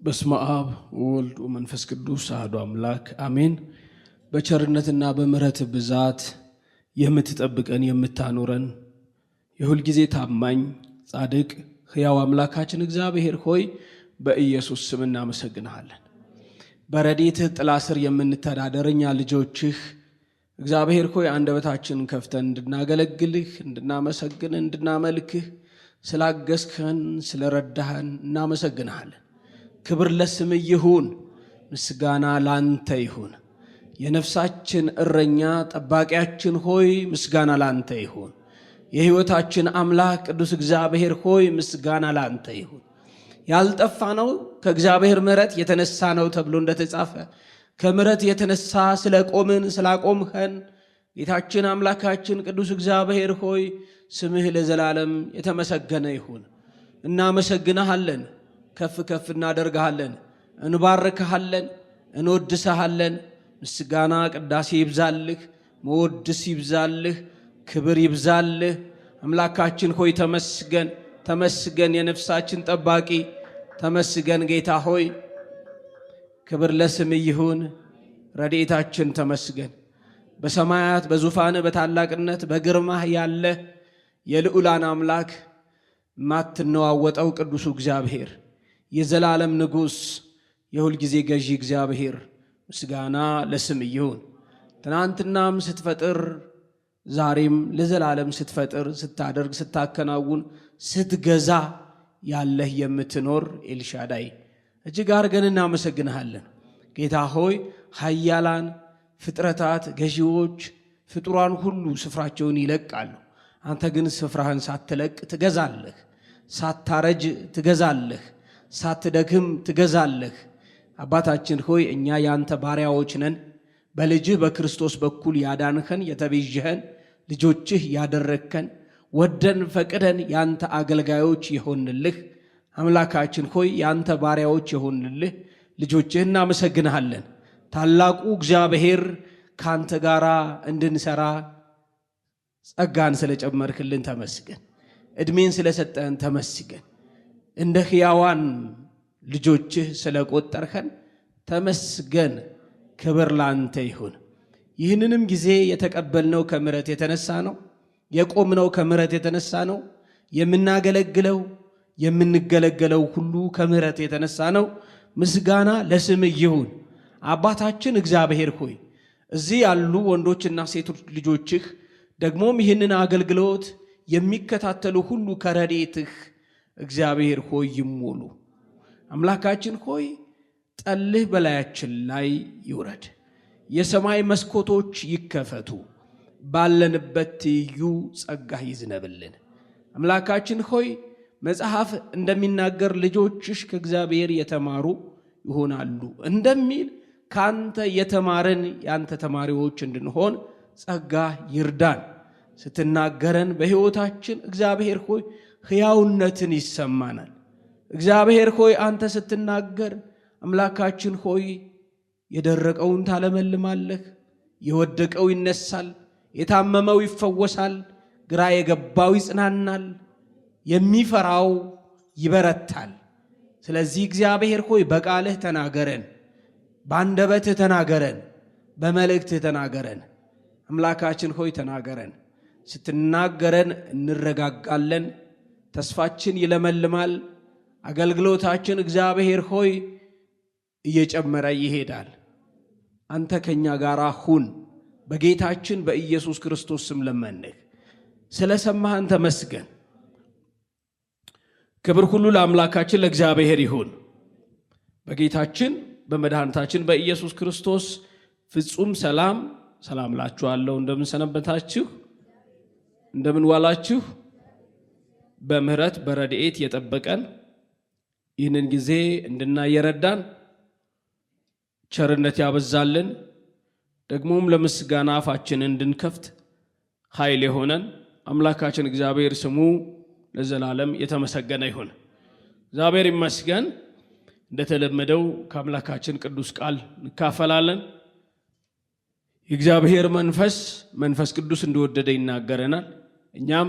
በስመ አብ ወወልድ ወመንፈስ ቅዱስ አሐዱ አምላክ አሜን። በቸርነትና በምሕረት ብዛት የምትጠብቀን የምታኖረን የሁል ጊዜ ታማኝ ጻድቅ ሕያው አምላካችን እግዚአብሔር ሆይ በኢየሱስ ስም እናመሰግንሃለን። በረድኤትህ ጥላ ስር የምንተዳደረኛ ልጆችህ እግዚአብሔር ሆይ አንደበታችንን ከፍተን እንድናገለግልህ፣ እንድናመሰግን፣ እንድናመልክህ ስላገዝከን ስለረዳህን እናመሰግንሃለን። ክብር ለስምህ ይሁን፣ ምስጋና ላንተ ይሁን። የነፍሳችን እረኛ ጠባቂያችን ሆይ ምስጋና ላንተ ይሁን። የሕይወታችን አምላክ ቅዱስ እግዚአብሔር ሆይ ምስጋና ላንተ ይሁን። ያልጠፋ ነው ከእግዚአብሔር ምሕረት የተነሳ ነው ተብሎ እንደተጻፈ ከምሕረት የተነሳ ስለቆምን ስላቆምኸን ጌታችን አምላካችን ቅዱስ እግዚአብሔር ሆይ ስምህ ለዘላለም የተመሰገነ ይሁን። እናመሰግንሃለን፣ ከፍ ከፍ እናደርግሃለን፣ እንባርክሃለን፣ እንወድስሃለን። ምስጋና ቅዳሴ ይብዛልህ፣ መወድስ ይብዛልህ፣ ክብር ይብዛልህ። አምላካችን ሆይ ተመስገን፣ ተመስገን። የነፍሳችን ጠባቂ ተመስገን ጌታ ሆይ ክብር ለስምህ ይሁን። ረድኤታችን ተመስገን። በሰማያት በዙፋንህ በታላቅነት በግርማህ ያለ የልዑላን አምላክ ማትነዋወጠው ቅዱሱ እግዚአብሔር የዘላለም ንጉሥ የሁልጊዜ ገዢ እግዚአብሔር ምስጋና ለስምህ ይሁን። ትናንትናም ስትፈጥር ዛሬም ለዘላለም ስትፈጥር ስታደርግ ስታከናውን ስትገዛ ያለህ የምትኖር ኤልሻዳይ እጅግ አድርገን እናመሰግንሃለን። ጌታ ሆይ ኃያላን ፍጥረታት ገዢዎች ፍጡራን ሁሉ ስፍራቸውን ይለቃሉ። አንተ ግን ስፍራህን ሳትለቅ ትገዛለህ። ሳታረጅ ትገዛለህ፣ ሳትደክም ትገዛለህ። አባታችን ሆይ እኛ ያንተ ባሪያዎች ነን። በልጅህ በክርስቶስ በኩል ያዳንኸን የተቤዠኸን ልጆችህ ያደረግከን ወደን ፈቅደን ያንተ አገልጋዮች የሆንልህ አምላካችን ሆይ ያንተ ባሪያዎች የሆንልህ ልጆችህ እናመሰግንሃለን። ታላቁ እግዚአብሔር ካንተ ጋር እንድንሰራ ጸጋን ስለጨመርክልን ተመስገን። ዕድሜን ስለሰጠን ተመስገን። እንደ ሕያዋን ልጆችህ ስለቆጠርኸን ተመስገን። ክብር ላንተ ይሁን። ይህንንም ጊዜ የተቀበልነው ከምሕረት የተነሳ ነው። የቆምነው ከምሕረት የተነሳ ነው። የምናገለግለው የምንገለገለው ሁሉ ከምሕረት የተነሳ ነው። ምስጋና ለስምህ ይሁን። አባታችን እግዚአብሔር ሆይ እዚህ ያሉ ወንዶችና ሴቶች ልጆችህ ደግሞም ይህንን አገልግሎት የሚከታተሉ ሁሉ ከረድኤትህ እግዚአብሔር ሆይ ይሞሉ። አምላካችን ሆይ ጠልህ በላያችን ላይ ይውረድ። የሰማይ መስኮቶች ይከፈቱ። ባለንበት ትይዩ ጸጋህ ይዝነብልን። አምላካችን ሆይ መጽሐፍ እንደሚናገር ልጆችሽ ከእግዚአብሔር የተማሩ ይሆናሉ እንደሚል ካንተ የተማርን ያንተ ተማሪዎች እንድንሆን ጸጋህ ይርዳን። ስትናገረን በሕይወታችን እግዚአብሔር ሆይ ሕያውነትን ይሰማናል። እግዚአብሔር ሆይ አንተ ስትናገር አምላካችን ሆይ የደረቀውን ታለመልማለህ፣ የወደቀው ይነሳል፣ የታመመው ይፈወሳል፣ ግራ የገባው ይጽናናል፣ የሚፈራው ይበረታል። ስለዚህ እግዚአብሔር ሆይ በቃልህ ተናገረን፣ በአንደበትህ ተናገረን፣ በመልእክትህ ተናገረን። አምላካችን ሆይ ተናገረን። ስትናገረን እንረጋጋለን፣ ተስፋችን ይለመልማል። አገልግሎታችን እግዚአብሔር ሆይ እየጨመረ ይሄዳል። አንተ ከኛ ጋር ሁን። በጌታችን በኢየሱስ ክርስቶስ ስም ለመንህ። ስለ ሰማህን ተመስገን። ክብር ሁሉ ለአምላካችን ለእግዚአብሔር ይሁን። በጌታችን በመድኃኒታችን በኢየሱስ ክርስቶስ ፍጹም ሰላም ሰላም ላችኋለሁ። እንደምን ሰነበታችሁ? እንደምን ዋላችሁ? በምህረት በረድኤት የጠበቀን ይህንን ጊዜ እንድናይ የረዳን ቸርነት ያበዛልን ደግሞም ለምስጋና አፋችንን እንድንከፍት ኃይል የሆነን አምላካችን እግዚአብሔር ስሙ ለዘላለም የተመሰገነ ይሁን። እግዚአብሔር ይመስገን። እንደተለመደው ከአምላካችን ቅዱስ ቃል እንካፈላለን። የእግዚአብሔር መንፈስ ቅዱስ እንደወደደ ይናገረናል። እኛም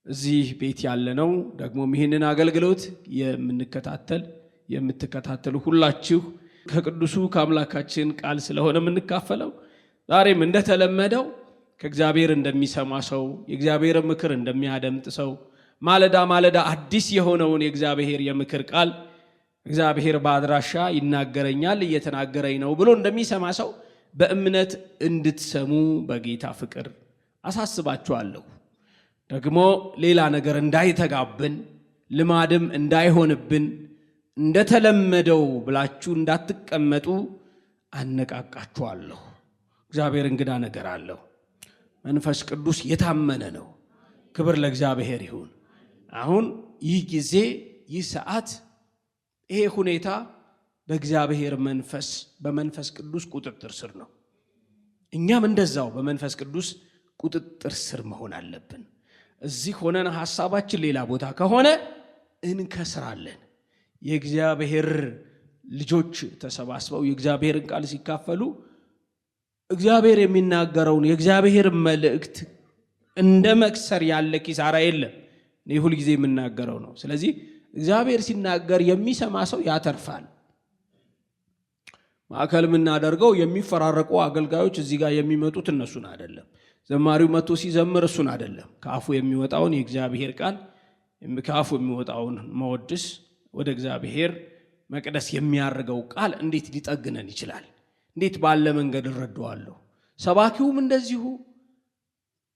እዚህ ቤት ያለነው ደግሞ ይህንን አገልግሎት የምንከታተል የምትከታተሉ ሁላችሁ ከቅዱሱ ከአምላካችን ቃል ስለሆነ የምንካፈለው ዛሬም እንደተለመደው ከእግዚአብሔር እንደሚሰማ ሰው የእግዚአብሔር ምክር እንደሚያደምጥ ሰው ማለዳ አዲስ የሆነውን የእግዚአብሔር የምክር ቃል እግዚአብሔር በአድራሻ ይናገረኛል እየተናገረኝ ነው ብሎ እንደሚሰማ ሰው በእምነት እንድትሰሙ በጌታ ፍቅር አሳስባችኋለሁ። ደግሞ ሌላ ነገር እንዳይተጋብን ልማድም እንዳይሆንብን እንደተለመደው ብላችሁ እንዳትቀመጡ አነቃቃችኋለሁ። እግዚአብሔር እንግዳ ነገር አለው። መንፈስ ቅዱስ የታመነ ነው። ክብር ለእግዚአብሔር ይሁን። አሁን ይህ ጊዜ ይህ ሰዓት ይሄ ሁኔታ በእግዚአብሔር መንፈስ በመንፈስ ቅዱስ ቁጥጥር ስር ነው። እኛም እንደዛው በመንፈስ ቅዱስ ቁጥጥር ስር መሆን አለብን። እዚህ ሆነን ሐሳባችን ሌላ ቦታ ከሆነ እንከስራለን። የእግዚአብሔር ልጆች ተሰባስበው የእግዚአብሔርን ቃል ሲካፈሉ እግዚአብሔር የሚናገረውን የእግዚአብሔር መልእክት እንደ መክሰር ያለ ኪሳራ የለም። እኔ ሁል ጊዜ የምናገረው ነው። ስለዚህ እግዚአብሔር ሲናገር የሚሰማ ሰው ያተርፋል። ማዕከል የምናደርገው የሚፈራረቁ አገልጋዮች እዚህ ጋር የሚመጡት እነሱን አይደለም። ዘማሪው መጥቶ ሲዘምር እሱን አይደለም። ከአፉ የሚወጣውን የእግዚአብሔር ቃል ከአፉ የሚወጣውን መወድስ ወደ እግዚአብሔር መቅደስ የሚያርገው ቃል እንዴት ሊጠግነን ይችላል? እንዴት ባለ መንገድ እረዳዋለሁ? ሰባኪውም እንደዚሁ፣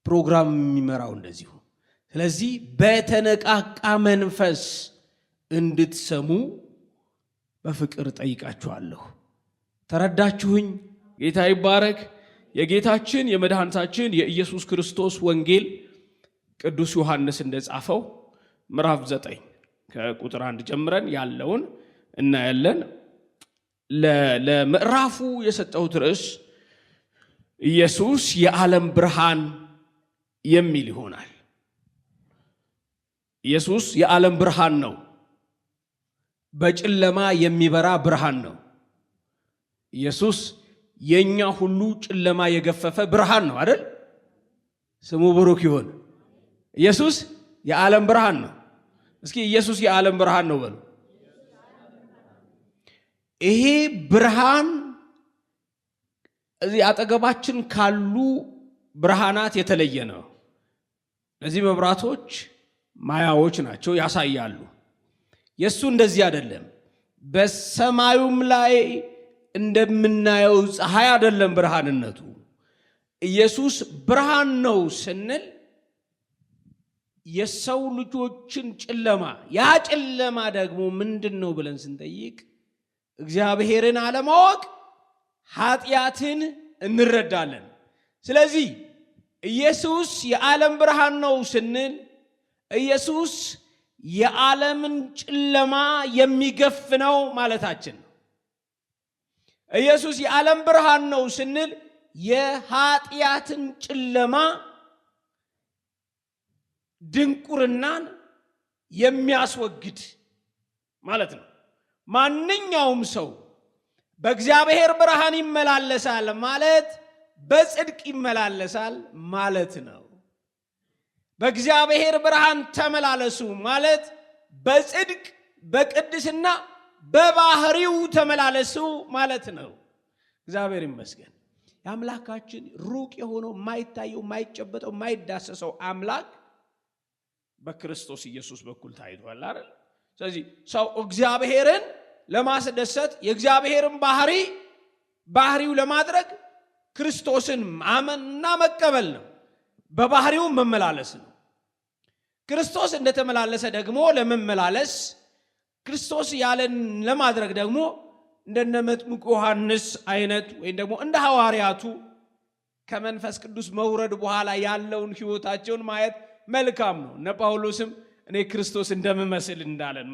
ፕሮግራም የሚመራው እንደዚሁ። ስለዚህ በተነቃቃ መንፈስ እንድትሰሙ በፍቅር ጠይቃችኋለሁ። ተረዳችሁኝ? ጌታ ይባረክ። የጌታችን የመድኃኒታችን የኢየሱስ ክርስቶስ ወንጌል ቅዱስ ዮሐንስ እንደጻፈው ምዕራፍ 9 ከቁጥር 1 ጀምረን ያለውን እናያለን። ለምዕራፉ የሰጠሁት ርዕስ ኢየሱስ የዓለም ብርሃን የሚል ይሆናል። ኢየሱስ የዓለም ብርሃን ነው። በጨለማ የሚበራ ብርሃን ነው። ኢየሱስ የኛ ሁሉ ጨለማ የገፈፈ ብርሃን ነው አይደል? ስሙ ብሩክ ይሁን። ኢየሱስ የዓለም ብርሃን ነው። እስኪ ኢየሱስ የዓለም ብርሃን ነው በሉ። ይሄ ብርሃን እዚህ አጠገባችን ካሉ ብርሃናት የተለየ ነው። እነዚህ መብራቶች ማያዎች ናቸው፣ ያሳያሉ። የሱ እንደዚህ አይደለም። በሰማዩም ላይ እንደምናየው ፀሐይ አይደለም ብርሃንነቱ። ኢየሱስ ብርሃን ነው ስንል የሰው ልጆችን ጨለማ፣ ያ ጨለማ ደግሞ ምንድነው ብለን ስንጠይቅ እግዚአብሔርን አለማወቅ፣ ኃጢአትን እንረዳለን። ስለዚህ ኢየሱስ የዓለም ብርሃን ነው ስንል ኢየሱስ የዓለምን ጨለማ የሚገፍ ነው ማለታችን ነው። ኢየሱስ የዓለም ብርሃን ነው ስንል የኃጢአትን ጨለማ ድንቁርናን የሚያስወግድ ማለት ነው። ማንኛውም ሰው በእግዚአብሔር ብርሃን ይመላለሳል ማለት በጽድቅ ይመላለሳል ማለት ነው። በእግዚአብሔር ብርሃን ተመላለሱ ማለት በጽድቅ በቅድስና በባህሪው ተመላለሱ ማለት ነው። እግዚአብሔር ይመስገን። የአምላካችን ሩቅ የሆነው የማይታየው የማይጨበጠው የማይዳሰሰው አምላክ በክርስቶስ ኢየሱስ በኩል ታይቷል አይደል? ስለዚህ ሰው እግዚአብሔርን ለማስደሰት የእግዚአብሔርን ባህሪው ለማድረግ ክርስቶስን ማመንና መቀበል ነው። በባህሪው መመላለስ ነው። ክርስቶስ እንደተመላለሰ ደግሞ ለመመላለስ ክርስቶስ ያለን ለማድረግ ደግሞ እንደነ መጥምቁ ዮሐንስ አይነት ወይም ደግሞ እንደ ሐዋርያቱ ከመንፈስ ቅዱስ መውረድ በኋላ ያለውን ሕይወታቸውን ማየት መልካም ነው። እነ ጳውሎስም እኔ ክርስቶስ እንደምመስል እንዳለን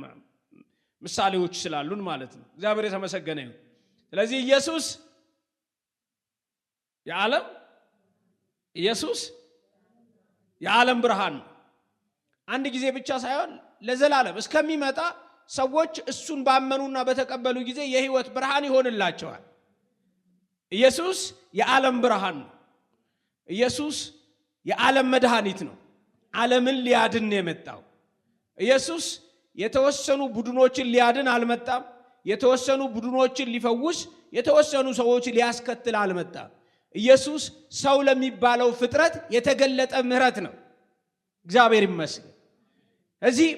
ምሳሌዎች ስላሉን ማለት ነው። እግዚአብሔር የተመሰገነ ይሁን። ስለዚህ ኢየሱስ የዓለም ብርሃን ነው። አንድ ጊዜ ብቻ ሳይሆን ለዘላለም እስከሚመጣ ሰዎች እሱን ባመኑና በተቀበሉ ጊዜ የሕይወት ብርሃን ይሆንላቸዋል። ኢየሱስ የዓለም ብርሃን ነው። ኢየሱስ የዓለም መድኃኒት ነው። ዓለምን ሊያድን የመጣው ኢየሱስ የተወሰኑ ቡድኖችን ሊያድን አልመጣም። የተወሰኑ ቡድኖችን ሊፈውስ፣ የተወሰኑ ሰዎች ሊያስከትል አልመጣም። ኢየሱስ ሰው ለሚባለው ፍጥረት የተገለጠ ምሕረት ነው። እግዚአብሔር ይመስገን። እዚህ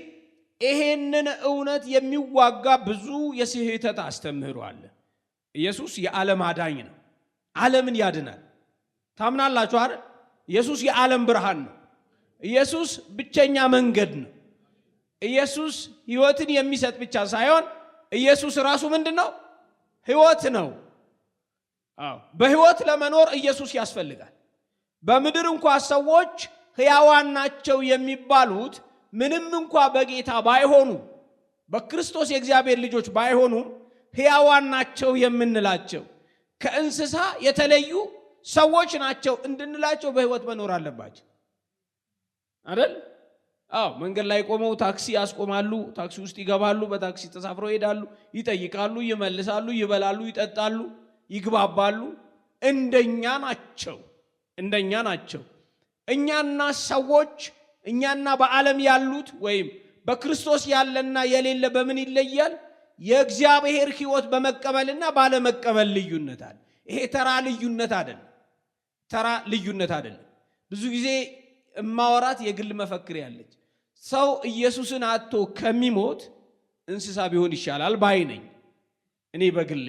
ይሄንን እውነት የሚዋጋ ብዙ የስህተት አስተምህሮ አለ። ኢየሱስ የዓለም አዳኝ ነው። ዓለምን ያድናል። ታምናላችሁ አይደል? ኢየሱስ የዓለም ብርሃን ነው። ኢየሱስ ብቸኛ መንገድ ነው። ኢየሱስ ሕይወትን የሚሰጥ ብቻ ሳይሆን ኢየሱስ ራሱ ምንድነው? ሕይወት ነው። በሕይወት ለመኖር ኢየሱስ ያስፈልጋል። በምድር እንኳን ሰዎች ሕያዋን ናቸው የሚባሉት ምንም እንኳን በጌታ ባይሆኑ፣ በክርስቶስ የእግዚአብሔር ልጆች ባይሆኑ ሕያዋን ናቸው የምንላቸው ከእንስሳ የተለዩ ሰዎች ናቸው እንድንላቸው በሕይወት መኖር አለባቸው አይደል? መንገድ ላይ ቆመው ታክሲ ያስቆማሉ። ታክሲ ውስጥ ይገባሉ። በታክሲ ተሳፍረው ይሄዳሉ። ይጠይቃሉ፣ ይመልሳሉ፣ ይበላሉ፣ ይጠጣሉ፣ ይግባባሉ። እንደኛ ናቸው። እኛና ሰዎች፣ እኛና በዓለም ያሉት ወይም በክርስቶስ ያለና የሌለ በምን ይለያል? የእግዚአብሔር ሕይወት በመቀበልና ባለመቀበል ልዩነት አለ። ይሄ ተራ ልዩነት አይደለም። ብዙ ጊዜ እማወራት የግል መፈክር ያለች ሰው ኢየሱስን አጥቶ ከሚሞት እንስሳ ቢሆን ይሻላል ባይ ነኝ እኔ በግሌ።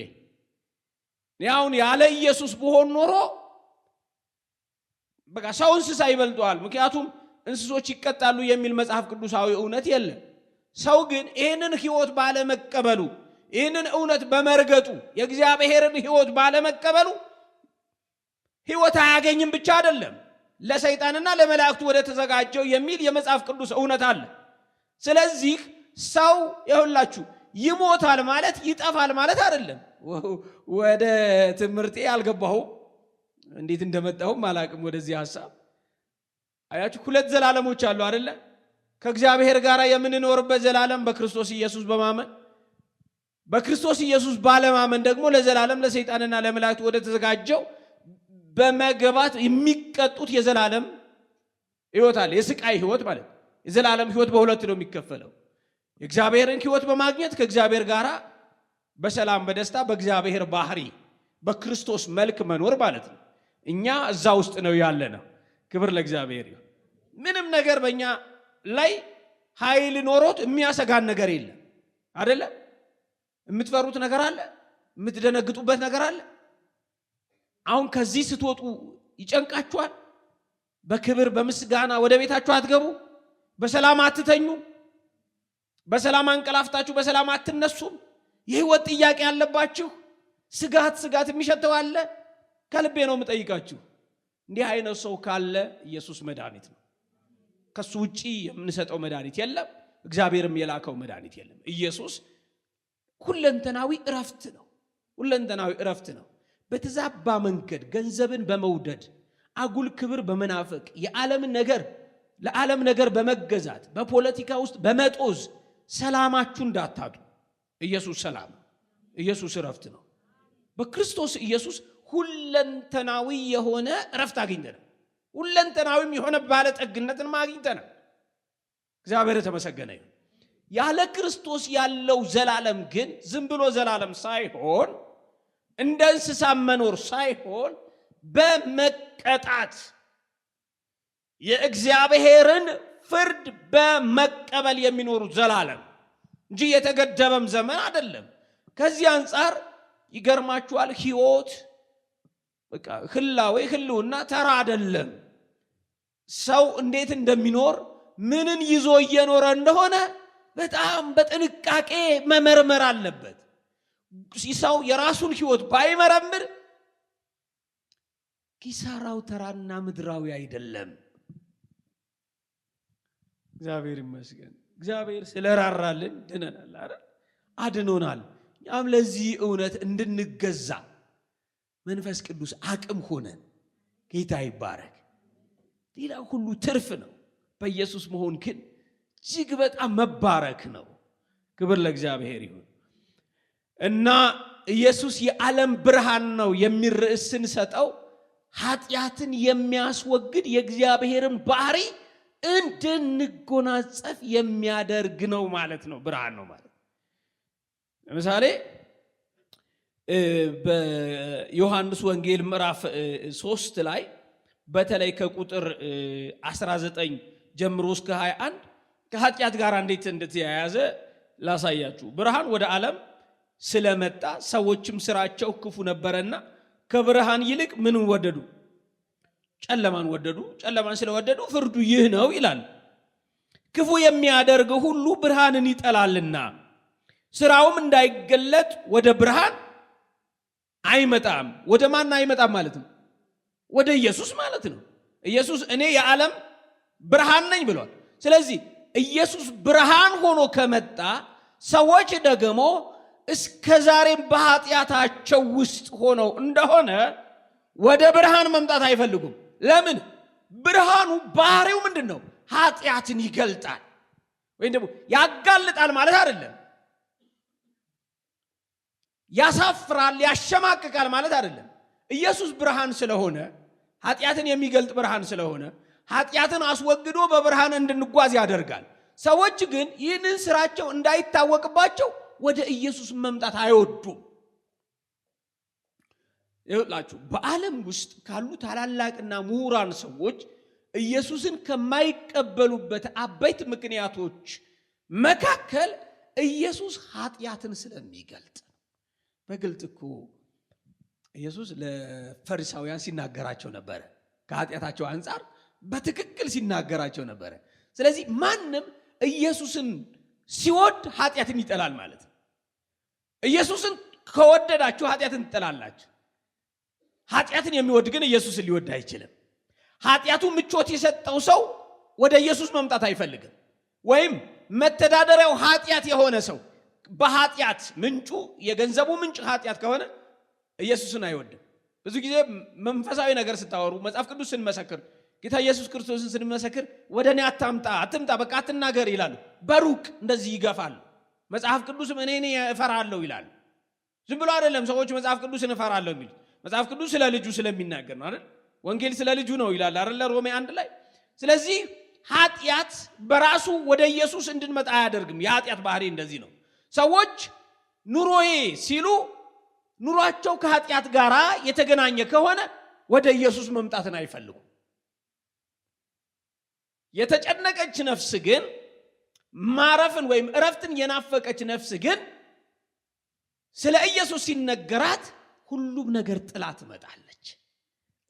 አሁን ያለ ኢየሱስ ብሆን ኖሮ በቃ ሰው እንስሳ ይበልጠዋል። ምክንያቱም እንስሶች ይቀጣሉ የሚል መጽሐፍ ቅዱሳዊ እውነት የለም። ሰው ግን ይህንን ሕይወት ባለመቀበሉ፣ ይህንን እውነት በመርገጡ፣ የእግዚአብሔርን ሕይወት ባለመቀበሉ ሕይወት አያገኝም ብቻ አይደለም፣ ለሰይጣንና ለመላእክቱ ወደ ተዘጋጀው የሚል የመጽሐፍ ቅዱስ እውነት አለ። ስለዚህ ሰው ይሁላችሁ ይሞታል ማለት ይጠፋል ማለት አይደለም። ወደ ትምህርቴ አልገባሁም፣ እንዴት እንደመጣሁም አላቅም ወደዚህ ሐሳብ። አያችሁ ሁለት ዘላለሞች አሉ አይደለ? ከእግዚአብሔር ጋር የምንኖርበት ዘላለም በክርስቶስ ኢየሱስ በማመን፣ በክርስቶስ ኢየሱስ ባለማመን ደግሞ ለዘላለም ለሰይጣንና ለመላእክቱ ወደ ተዘጋጀው በመገባት የሚቀጡት የዘላለም ሕይወት አለ። የስቃይ ሕይወት ማለት የዘላለም ሕይወት በሁለት ነው የሚከፈለው። የእግዚአብሔርን ሕይወት በማግኘት ከእግዚአብሔር ጋር በሰላም በደስታ በእግዚአብሔር ባህሪ በክርስቶስ መልክ መኖር ማለት ነው። እኛ እዛ ውስጥ ነው ያለ ነው። ክብር ለእግዚአብሔር ይሁን። ምንም ነገር በእኛ ላይ ኃይል ኖሮት የሚያሰጋን ነገር የለም አይደለ? የምትፈሩት ነገር አለ፣ የምትደነግጡበት ነገር አለ። አሁን ከዚህ ስትወጡ ይጨንቃችኋል። በክብር በምስጋና ወደ ቤታችሁ አትገቡ፣ በሰላም አትተኙ፣ በሰላም አንቀላፍታችሁ በሰላም አትነሱም። የህይወት ጥያቄ ያለባችሁ ስጋት የሚሸተው አለ። ከልቤ ነው የምጠይቃችሁ። እንዲህ አይነት ሰው ካለ ኢየሱስ መድኃኒት ነው። ከሱ ውጪ የምንሰጠው መድኃኒት የለም። እግዚአብሔርም የላከው መድኃኒት የለም። ኢየሱስ ሁለንተናዊ እረፍት ነው። በተዛባ መንገድ ገንዘብን በመውደድ አጉል ክብር በመናፈቅ ለዓለም ነገር በመገዛት በፖለቲካ ውስጥ በመጦዝ ሰላማችሁ እንዳታጡ። ኢየሱስ ሰላም፣ ኢየሱስ እረፍት ነው። በክርስቶስ ኢየሱስ ሁለንተናዊ የሆነ እረፍት አግኝተናል። ሁለንተናዊም የሆነ ባለጠግነትን አግኝተናል። እግዚአብሔር የተመሰገነ ይሁን። ያለ ክርስቶስ ያለው ዘላለም ግን ዝም ብሎ ዘላለም ሳይሆን እንደ እንስሳ መኖር ሳይሆን በመቀጣት የእግዚአብሔርን ፍርድ በመቀበል የሚኖሩት ዘላለም እንጂ የተገደበም ዘመን አይደለም። ከዚህ አንጻር ይገርማችኋል፣ ሕይወት በቃ ህልውና ተራ አይደለም። ሰው እንዴት እንደሚኖር ምንን ይዞ እየኖረ እንደሆነ በጣም በጥንቃቄ መመርመር አለበት። ሰው የራሱን ሕይወት ባይመረምር ኪሳራው ተራና ምድራዊ አይደለም። እግዚአብሔር ይመስገን። እግዚአብሔር ስለራራልን ድነናል አይደል? አድኖናል። እኛም ለዚህ እውነት እንድንገዛ መንፈስ ቅዱስ አቅም ሆነን፣ ጌታ ይባረክ። ሌላ ሁሉ ትርፍ ነው። በኢየሱስ መሆን ግን እጅግ በጣም መባረክ ነው። ክብር ለእግዚአብሔር ይሁን እና ኢየሱስ የዓለም ብርሃን ነው የሚል ርዕስ ስንሰጠው ኃጢአትን የሚያስወግድ የእግዚአብሔርን ባህሪ እንድንጎናጸፍ የሚያደርግ ነው ማለት ነው። ብርሃን ነው ማለት። ለምሳሌ በዮሐንስ ወንጌል ምዕራፍ 3 ላይ በተለይ ከቁጥር 19 ጀምሮ እስከ 21 ከኃጢአት ጋር እንዴት እንደተያያዘ ላሳያችሁ። ብርሃን ወደ ዓለም ስለመጣ ሰዎችም ስራቸው ክፉ ነበረና ከብርሃን ይልቅ ምን ወደዱ? ጨለማን ወደዱ። ጨለማን ስለወደዱ ፍርዱ ይህ ነው ይላል። ክፉ የሚያደርግ ሁሉ ብርሃንን ይጠላልና ስራውም እንዳይገለጥ ወደ ብርሃን አይመጣም። ወደ ማን አይመጣም ማለት ነው? ወደ ኢየሱስ ማለት ነው። ኢየሱስ እኔ የዓለም ብርሃን ነኝ ብሏል። ስለዚህ ኢየሱስ ብርሃን ሆኖ ከመጣ ሰዎች ደግሞ እስከዛሬም በኃጢአታቸው ውስጥ ሆነው እንደሆነ ወደ ብርሃን መምጣት አይፈልጉም። ለምን? ብርሃኑ ባህሪው ምንድነው? ኃጢአትን ይገልጣል ወይም ደግሞ ያጋልጣል ማለት አይደለም። ያሳፍራል፣ ያሸማቅቃል ማለት አይደለም። ኢየሱስ ብርሃን ስለሆነ ኃጢአትን የሚገልጥ ብርሃን ስለሆነ ኃጢአትን አስወግዶ በብርሃን እንድንጓዝ ያደርጋል። ሰዎች ግን ይህንን ስራቸው እንዳይታወቅባቸው ወደ ኢየሱስ መምጣት አይወዱም። ይኸውላችሁ በዓለም ውስጥ ካሉ ታላላቅና ምሁራን ሰዎች ኢየሱስን ከማይቀበሉበት አበይት ምክንያቶች መካከል ኢየሱስ ኃጢአትን ስለሚገልጥ። በግልጥ እኮ ኢየሱስ ለፈሪሳውያን ሲናገራቸው ነበረ። ከኃጢአታቸው አንጻር በትክክል ሲናገራቸው ነበረ። ስለዚህ ማንም ኢየሱስን ሲወድ ኃጢአትን ይጠላል ማለት ነው። ኢየሱስን ከወደዳችሁ ኃጢአትን ትጠላላችሁ። ኃጢአትን የሚወድ ግን ኢየሱስን ሊወድ አይችልም። ኃጢአቱ ምቾት የሰጠው ሰው ወደ ኢየሱስ መምጣት አይፈልግም። ወይም መተዳደሪያው ኃጢአት የሆነ ሰው በኃጢአት ምንጩ የገንዘቡ ምንጭ ኃጢአት ከሆነ ኢየሱስን አይወድም። ብዙ ጊዜ መንፈሳዊ ነገር ስታወሩ መጽሐፍ ቅዱስ ስንመሰክር ጌታ ኢየሱስ ክርስቶስን ስንመሰክር ወደ እኔ አትምጣ በቃ አትናገር ይላሉ። በሩቅ እንደዚህ ይገፋሉ። መጽሐፍ ቅዱስም እኔ እፈራለሁ ይላሉ። ዝም ብሎ አይደለም ሰዎች መጽሐፍ ቅዱስን እፈራለሁ የሚል። መጽሐፍ ቅዱስ ስለ ልጁ ስለሚናገር ነው አይደል? ወንጌል ስለ ልጁ ነው ይላል አይደል? ሮሜ 1 ላይ። ስለዚህ ኃጢአት በራሱ ወደ ኢየሱስ እንድንመጣ አያደርግም። የኃጢአት ባህሪ እንደዚህ ነው። ሰዎች ኑሮዬ ሲሉ ኑሯቸው ከኃጢአት ጋር የተገናኘ ከሆነ ወደ ኢየሱስ መምጣትን አይፈልጉም። የተጨነቀች ነፍስ ግን ማረፍን ወይም እረፍትን የናፈቀች ነፍስ ግን ስለ ኢየሱስ ሲነገራት ሁሉም ነገር ጥላ ትመጣለች።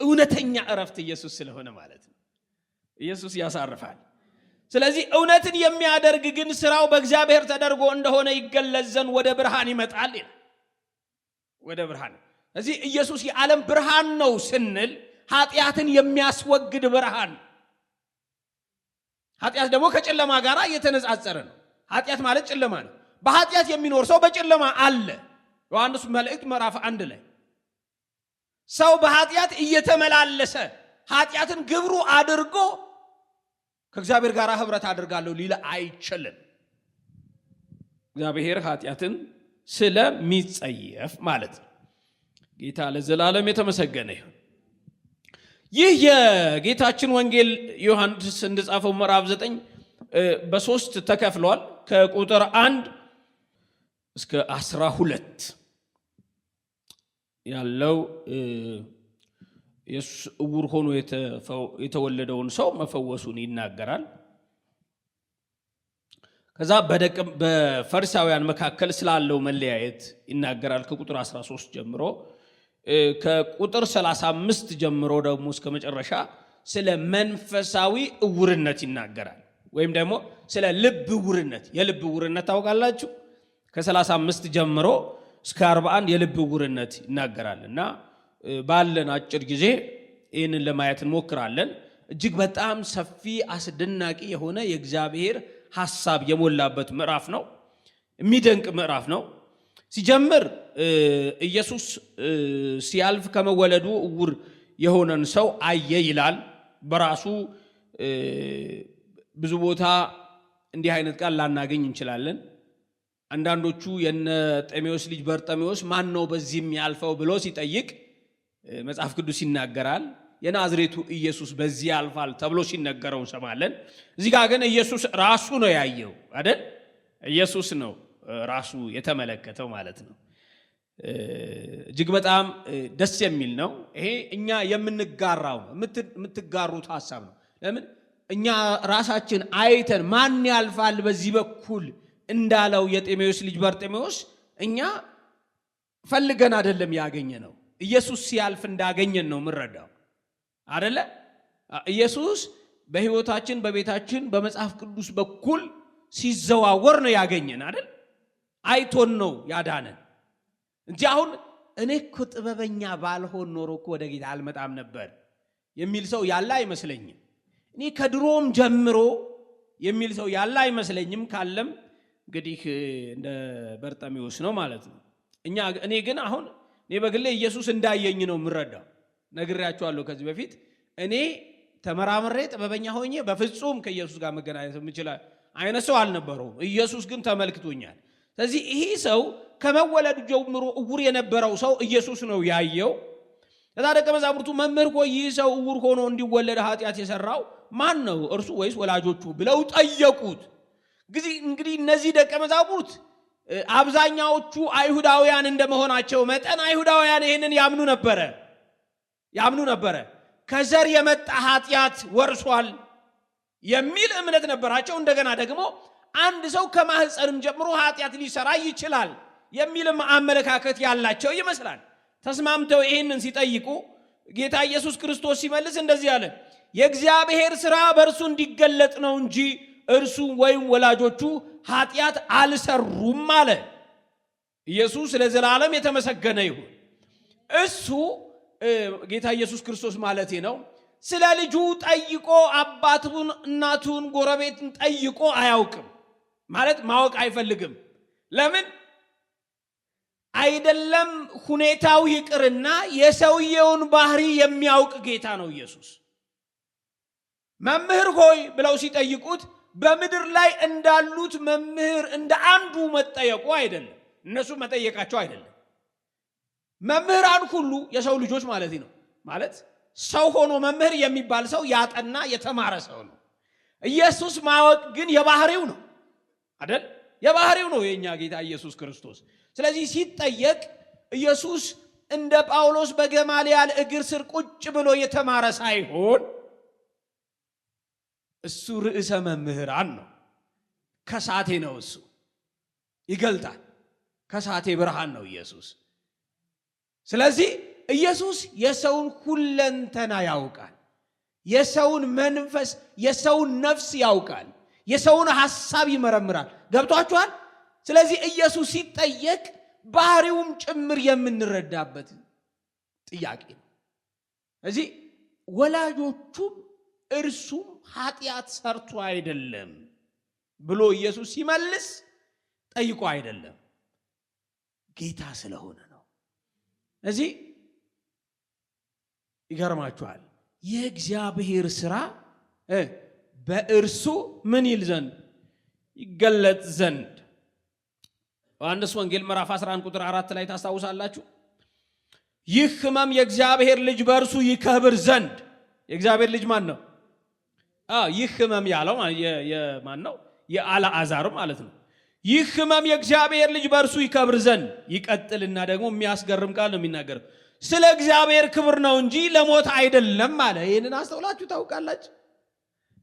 እውነተኛ እረፍት ኢየሱስ ስለሆነ ማለት ነው። ኢየሱስ ያሳርፋል። ስለዚህ እውነትን የሚያደርግ ግን ስራው በእግዚአብሔር ተደርጎ እንደሆነ ይገለጽ ዘንድ ወደ ብርሃን ይመጣል ይላል። ወደ ብርሃን። ስለዚህ ኢየሱስ የዓለም ብርሃን ነው ስንል ኃጢአትን የሚያስወግድ ብርሃን። ኃጢአት ደግሞ ከጨለማ ጋር እየተነጻጸረ ነው። ኃጢአት ማለት ጨለማ ነው። በኃጢአት የሚኖር ሰው በጨለማ አለ። ዮሐንስ መልእክት ምዕራፍ 1 ላይ ሰው በኃጢአት እየተመላለሰ ኃጢአትን ግብሩ አድርጎ ከእግዚአብሔር ጋር ህብረት አድርጋለሁ ሊል አይችልም። እግዚአብሔር ኃጢአትን ስለሚጸየፍ ማለት ነው። ጌታ ለዘላለም የተመሰገነ ይሁን። ይህ የጌታችን ወንጌል ዮሐንስ እንደጻፈው ምዕራፍ 9 በ3 ተከፍሏል። ከቁጥር 1 እስከ 12 ያለው ኢየሱስ ዕውር ሆኖ የተወለደውን ሰው መፈወሱን ይናገራል። ከዛ በፈሪሳውያን መካከል ስላለው መለያየት ይናገራል ከቁጥር 13 ጀምሮ። ከቁጥር 35 ጀምሮ ደግሞ እስከ መጨረሻ ስለ መንፈሳዊ ዕውርነት ይናገራል። ወይም ደግሞ ስለ ልብ ዕውርነት። የልብ ዕውርነት ታውቃላችሁ? ከ35 ጀምሮ እስከ 41 የልብ ዕውርነት ይናገራል። እና ባለን አጭር ጊዜ ይህንን ለማየት እንሞክራለን። እጅግ በጣም ሰፊ አስደናቂ የሆነ የእግዚአብሔር ሐሳብ የሞላበት ምዕራፍ ነው። የሚደንቅ ምዕራፍ ነው። ሲጀምር ኢየሱስ ሲያልፍ ከመወለዱ ዕውር የሆነን ሰው አየ ይላል። በራሱ ብዙ ቦታ እንዲህ አይነት ቃል ላናገኝ እንችላለን። አንዳንዶቹ የነ ጤሜዎስ ልጅ በርጤሜዎስ ማን ነው በዚህም ያልፈው ብሎ ሲጠይቅ መጽሐፍ ቅዱስ ይናገራል። የናዝሬቱ ኢየሱስ በዚህ ያልፋል ተብሎ ሲነገረው እንሰማለን። እዚህ ጋር ግን ኢየሱስ ራሱ ነው ያየው አይደል? ኢየሱስ ነው ራሱ የተመለከተው ማለት ነው። እጅግ በጣም ደስ የሚል ነው። ይሄ እኛ የምንጋራው የምትጋሩት ሐሳብ ነው። ለምን እኛ ራሳችን አይተን ማን ያልፋል በዚህ በኩል እንዳለው የጤሜዎስ ልጅ በርጤሜዎስ እኛ ፈልገን አይደለም ያገኘ ነው። ኢየሱስ ሲያልፍ እንዳገኘን ነው ምንረዳው አይደለ? ኢየሱስ በህይወታችን በቤታችን በመጽሐፍ ቅዱስ በኩል ሲዘዋወር ነው ያገኘን አይደል? አይቶን ነው ያዳነን እንጂ አሁን እኔ እኮ ጥበበኛ ባልሆን ኖሮ እኮ ወደ ጌታ አልመጣም ነበር የሚል ሰው ያለ አይመስለኝም። እኔ ከድሮም ጀምሮ የሚል ሰው ያለ አይመስለኝም። ካለም እንግዲህ እንደ በርጤሜዎስ ነው ማለት ነው። እኔ ግን አሁን እኔ በግሌ ኢየሱስ እንዳየኝ ነው የምረዳው። ነግሬያቸዋለሁ ከዚህ በፊት እኔ ተመራምሬ ጥበበኛ ሆኜ በፍጹም ከኢየሱስ ጋር መገናኘት የምችል አይነት ሰው አልነበረውም። ኢየሱስ ግን ተመልክቶኛል። ስለዚህ ይሄ ሰው ከመወለዱ ጀምሮ ዕውር የነበረው ሰው ኢየሱስ ነው ያየው። ከዛ ደቀ መዛሙርቱ መምህር ሆይ ይህ ሰው ዕውር ሆኖ እንዲወለድ ኃጢአት የሰራው ማን ነው እርሱ ወይስ ወላጆቹ ብለው ጠየቁት። እንግዲህ እነዚህ ደቀ መዛሙርት አብዛኛዎቹ አይሁዳውያን እንደመሆናቸው መጠን አይሁዳውያን ይህንን ያምኑ ነበረ። ከዘር የመጣ ኃጢአት ወርሷል የሚል እምነት ነበራቸው። እንደገና ደግሞ አንድ ሰው ከማህፀንም ጀምሮ ኃጢአት ሊሰራ ይችላል የሚልም አመለካከት ያላቸው ይመስላል። ተስማምተው ይህንን ሲጠይቁ ጌታ ኢየሱስ ክርስቶስ ሲመልስ እንደዚህ አለ፣ የእግዚአብሔር ሥራ በእርሱ እንዲገለጥ ነው እንጂ እርሱ ወይም ወላጆቹ ኃጢአት አልሰሩም አለ። ኢየሱስ ለዘላለም የተመሰገነ ይሁን። እሱ ጌታ ኢየሱስ ክርስቶስ ማለቴ ነው ስለ ልጁ ጠይቆ አባቱን፣ እናቱን፣ ጎረቤትን ጠይቆ አያውቅም ማለት ማወቅ አይፈልግም። ለምን አይደለም? ሁኔታው ይቅርና የሰውየውን ባህሪ የሚያውቅ ጌታ ነው ኢየሱስ። መምህር ሆይ ብለው ሲጠይቁት በምድር ላይ እንዳሉት መምህር እንደ አንዱ መጠየቁ አይደለም፣ እነሱ መጠየቃቸው አይደለም። መምህራን ሁሉ የሰው ልጆች ማለት ነው። ማለት ሰው ሆኖ መምህር የሚባል ሰው ያጠና የተማረ ሰው ነው። ኢየሱስ ማወቅ ግን የባህሪው ነው አይደል? የባህሪው ነው የኛ ጌታ ኢየሱስ ክርስቶስ። ስለዚህ ሲጠየቅ ኢየሱስ እንደ ጳውሎስ በገማልያል እግር ስር ቁጭ ብሎ የተማረ ሳይሆን እሱ ርዕሰ መምህራን ነው። ከሳቴ ነው፣ እሱ ይገልጣል። ከሳቴ ብርሃን ነው ኢየሱስ። ስለዚህ ኢየሱስ የሰውን ሁለንተና ያውቃል። የሰውን መንፈስ፣ የሰውን ነፍስ ያውቃል። የሰውን ሐሳብ ይመረምራል። ገብቷችኋል? ስለዚህ ኢየሱስ ሲጠየቅ ባህሪውም ጭምር የምንረዳበት ጥያቄ ነው። ስለዚህ ወላጆቹም እርሱም ኃጢአት ሰርቶ አይደለም ብሎ ኢየሱስ ሲመልስ ጠይቆ አይደለም፣ ጌታ ስለሆነ ነው። ስለዚህ ይገርማችኋል፣ የእግዚአብሔር ሥራ በእርሱ ምን ይል ዘንድ ይገለጥ ዘንድ ዮሐንስ ወንጌል ምዕራፍ 11 ቁጥር 4 ላይ ታስታውሳላችሁ። ይህ ሕመም የእግዚአብሔር ልጅ በእርሱ ይከብር ዘንድ። የእግዚአብሔር ልጅ ማን ነው? ይህ ሕመም ያለው የማን ነው? የአልዓዛር ማለት ነው። ይህ ሕመም የእግዚአብሔር ልጅ በእርሱ ይከብር ዘንድ። ይቀጥልና ደግሞ የሚያስገርም ቃል ነው የሚናገረው። ስለ እግዚአብሔር ክብር ነው እንጂ ለሞት አይደለም አለ። ይህንን አስተውላችሁ ታውቃላችሁ?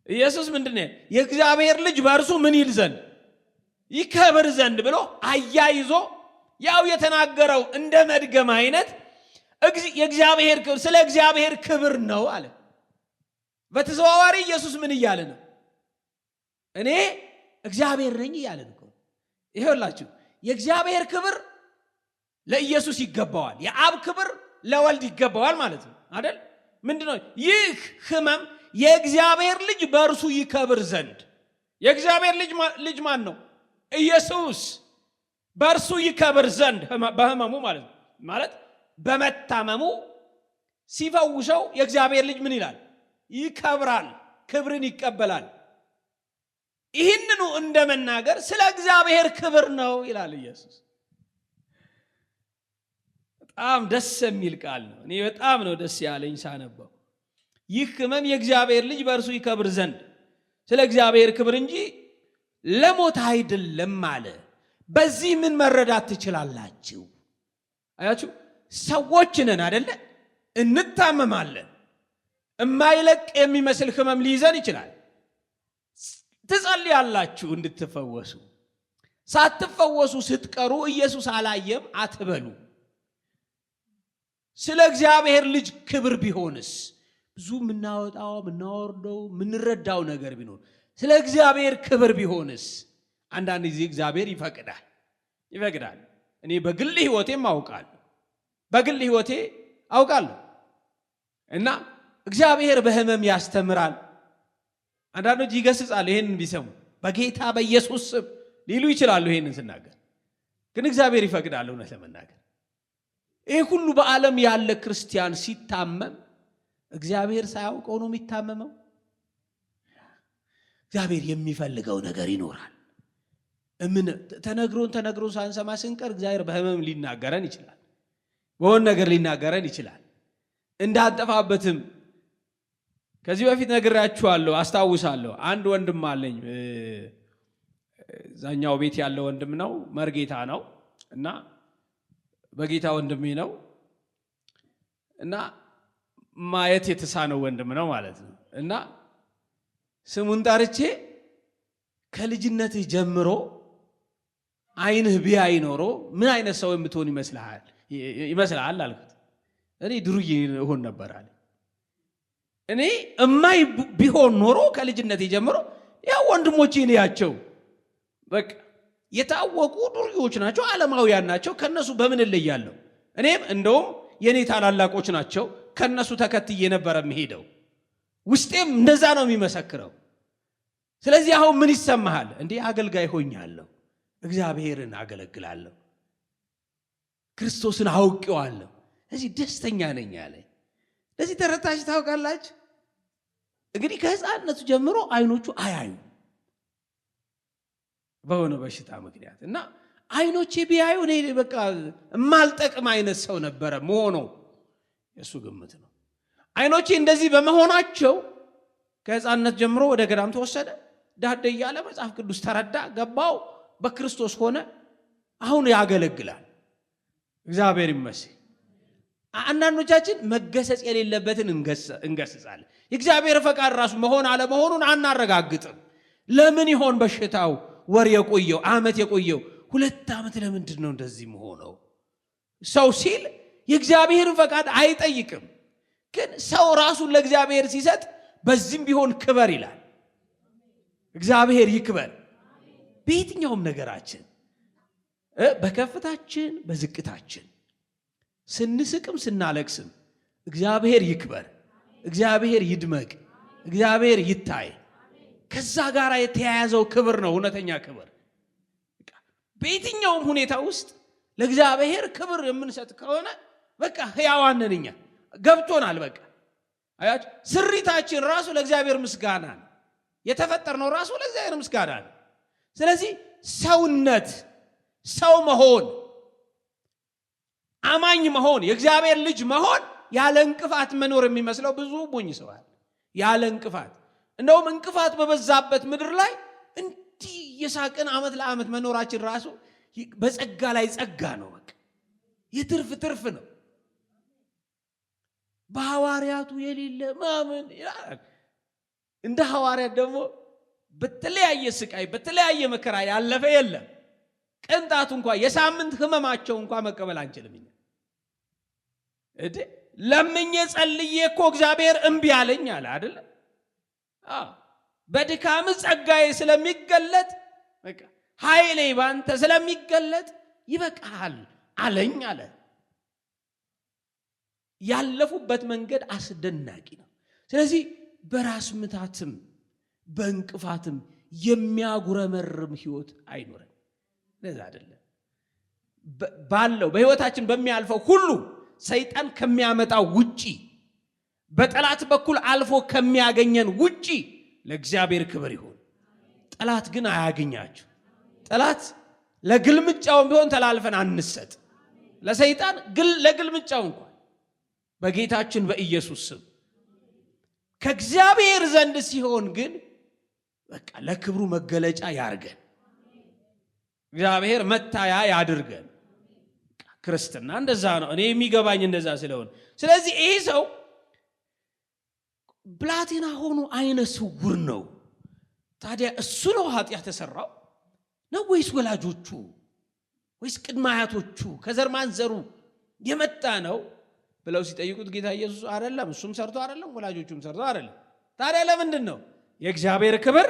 ኢየሱስ ምንድነው? የእግዚአብሔር ልጅ በእርሱ ምን ይል ዘንድ ይከብር ዘንድ ብሎ አያይዞ ያው የተናገረው እንደ መድገም አይነት የእግዚአብሔር ክብር ስለ እግዚአብሔር ክብር ነው አለ። በተዘዋዋሪ ኢየሱስ ምን እያለ ነው? እኔ እግዚአብሔር ነኝ እያለ ነው። ይሄውላችሁ የእግዚአብሔር ክብር ለኢየሱስ ይገባዋል፣ የአብ ክብር ለወልድ ይገባዋል ማለት ነው አይደል? ምንድነው ይህ ሕመም? የእግዚአብሔር ልጅ በእርሱ ይከብር ዘንድ። የእግዚአብሔር ልጅ ማን ነው? ኢየሱስ በእርሱ ይከብር ዘንድ በሕመሙ ማለት ነው። ማለት በመታመሙ ሲፈውሰው የእግዚአብሔር ልጅ ምን ይላል? ይከብራል፣ ክብርን ይቀበላል። ይህንኑ እንደመናገር ስለ እግዚአብሔር ክብር ነው ይላል ኢየሱስ። በጣም ደስ የሚል ቃል ነው። እኔ በጣም ነው ደስ ያለኝ ሳነበው። ይህ ሕመም የእግዚአብሔር ልጅ በእርሱ ይከብር ዘንድ ስለ እግዚአብሔር ክብር እንጂ ለሞት አይደለም አለ። በዚህ ምን መረዳት ትችላላችሁ? አያችሁ፣ ሰዎች ነን አይደለ? እንታመማለን። የማይለቅ የሚመስል ሕመም ሊይዘን ይችላል። ትጸልያላችሁ እንድትፈወሱ። ሳትፈወሱ ስትቀሩ ኢየሱስ አላየም አትበሉ። ስለ እግዚአብሔር ልጅ ክብር ቢሆንስ ብዙ የምናወጣው የምናወርደው የምንረዳው ነገር ቢኖር ስለ እግዚአብሔር ክብር ቢሆንስ? አንዳንድ ጊዜ እግዚአብሔር ይፈቅዳል። እኔ በግል ሕይወቴም አውቃለሁ እና እግዚአብሔር በሕመም ያስተምራል። አንዳንዶች ይገስጻሉ። ይሄንን ቢሰሙ በጌታ በኢየሱስ ስም ሊሉ ይችላሉ። ይሄንን ስናገር ግን እግዚአብሔር ይፈቅዳል። እውነት ለመናገር ይሄ ሁሉ በዓለም ያለ ክርስቲያን ሲታመም እግዚአብሔር ሳያውቀው ነው የሚታመመው። እግዚአብሔር የሚፈልገው ነገር ይኖራል። ተነግሮን ሳንሰማ ስንቀር እግዚአብሔር በሕመም ሊናገረን ይችላል። በሆነ ነገር ሊናገረን ይችላል። እንዳንጠፋበትም ከዚህ በፊት ነግራችኋለሁ፣ አስታውሳለሁ። አንድ ወንድም አለኝ። ዛኛው ቤት ያለ ወንድም ነው፣ መርጌታ ነው እና በጌታ ወንድሜ ነው እና ማየት የተሳነው ወንድም ነው ማለት ነው። እና ስሙን ጠርቼ ከልጅነትህ ጀምሮ ዓይንህ ቢያይ ኖሮ ምን አይነት ሰው የምትሆን ይመስልሃል አልኩት። እኔ ድሩዬ እሆን ነበር አለ። እኔ እማይ ቢሆን ኖሮ ከልጅነቴ ጀምሮ ያው ወንድሞቼ ያቸው በቃ የታወቁ ዱርዮች ናቸው፣ ዓለማውያን ናቸው። ከነሱ በምን እለያለሁ? እኔም እንደውም የኔ ታላላቆች ናቸው፣ ከነሱ ተከትዬ ነበር የምሄደው። ውስጤም እንደዛ ነው የሚመሰክረው። ስለዚህ አሁን ምን ይሰማሃል? እንዴ አገልጋይ ሆኛለሁ፣ እግዚአብሔርን አገለግላለሁ፣ ክርስቶስን አውቄዋለሁ፣ ስለዚህ ደስተኛ ነኝ አለ። ለዚህ ተረታች ታውቃላችሁ። እንግዲህ ከሕፃንነቱ ጀምሮ አይኖቹ አያዩ በሆነ በሽታ ምክንያት እና አይኖቼ ቢያዩ እኔ በቃ የማልጠቅም አይነት ሰው ነበረ መሆኑ የሱ ግምት ነው። አይኖቼ እንደዚህ በመሆናቸው ከሕፃንነት ጀምሮ ወደ ገዳም ተወሰደ። ዳደ እያለ መጽሐፍ ቅዱስ ተረዳ፣ ገባው፣ በክርስቶስ ሆነ። አሁን ያገለግላል። እግዚአብሔር ይመስገን። አንዳንዶቻችን መገሰጽ የሌለበትን እንገስጻለን። የእግዚአብሔር ፈቃድ ራሱ መሆን አለመሆኑን አናረጋግጥም። ለምን ይሆን በሽታው ወር የቆየው ዓመት የቆየው 2 ዓመት ለምንድን ነው እንደዚህ መሆነው? ሰው ሲል የእግዚአብሔርን ፈቃድ አይጠይቅም። ግን ሰው ራሱን ለእግዚአብሔር ሲሰጥ በዚህም ቢሆን ክበር ይላል። እግዚአብሔር ይክበር በየትኛውም ነገራችን፣ በከፍታችን በዝቅታችን፣ ስንስቅም ስናለቅስም እግዚአብሔር ይክበር፣ እግዚአብሔር ይድመቅ፣ እግዚአብሔር ይታይ። ከዛ ጋር የተያያዘው ክብር ነው እውነተኛ ክብር። በየትኛውም ሁኔታ ውስጥ ለእግዚአብሔር ክብር የምንሰጥ ከሆነ በቃ ሕያዋን ነን እኛ፣ ገብቶናል። በቃ አያችሁ፣ ስሪታችን ራሱ ለእግዚአብሔር ምስጋና ነው። የተፈጠርነው ራሱ ለእግዚአብሔር ምስጋና ነው። ስለዚህ ሰውነት፣ ሰው መሆን፣ አማኝ መሆን፣ የእግዚአብሔር ልጅ መሆን ያለ እንቅፋት መኖር የሚመስለው ብዙ ሞኝ ሰው አለ። ያለ እንቅፋት፣ እንደውም እንቅፋት በበዛበት ምድር ላይ እንዲህ የሳቅን ዓመት ለዓመት መኖራችን ራሱ በጸጋ ላይ ጸጋ ነው። በቃ የትርፍ ትርፍ ነው። በሐዋርያቱ የሌለ ማመን እንደ ሐዋርያት ደግሞ በተለያየ ስቃይ በተለያየ መከራ ያለፈ የለም። ቅንጣቱ እንኳን የሳምንት ህመማቸው እንኳን መቀበል አንችልም። ለምኜ ጸልዬ እኮ እግዚአብሔር እምቢ አለኝ አለ አይደል? በድካም ጸጋዬ ስለሚገለጥ በቃ ኃይሌ ባንተ ስለሚገለጥ ይበቃል አለኝ አለ። ያለፉበት መንገድ አስደናቂ ነው። ስለዚህ በራስ ምታትም በእንቅፋትም የሚያጉረመርም ህይወት አይኖርም። ለዛ አይደለም ባለው በህይወታችን በሚያልፈው ሁሉ ሰይጣን ከሚያመጣው ውጪ በጠላት በኩል አልፎ ከሚያገኘን ውጪ ለእግዚአብሔር ክብር ይሁን። ጠላት ግን አያገኛችሁ። ጠላት ለግልምጫውም ቢሆን ተላልፈን አንሰጥ። ለሰይጣን ለግልምጫው እንኳን በጌታችን በኢየሱስ ስም ከእግዚአብሔር ዘንድ ሲሆን ግን በቃ ለክብሩ መገለጫ ያርገን። እግዚአብሔር መታያ ያድርገን። ክርስትና እንደዛ ነው። እኔ የሚገባኝ እንደዛ ስለሆነ ስለዚህ ይሄ ሰው ብላቴና ሆኖ አይነ ስውር ነው። ታዲያ እሱ ነው ኃጢአት ተሰራው ነው ወይስ ወላጆቹ ወይስ ቅድመ አያቶቹ ከዘር ማንዘሩ የመጣ ነው ብለው ሲጠይቁት ጌታ ኢየሱስ አይደለም፣ እሱም ሰርቶ አይደለም፣ ወላጆቹም ሰርቶ አይደለም። ታዲያ ለምንድን ነው? የእግዚአብሔር ክብር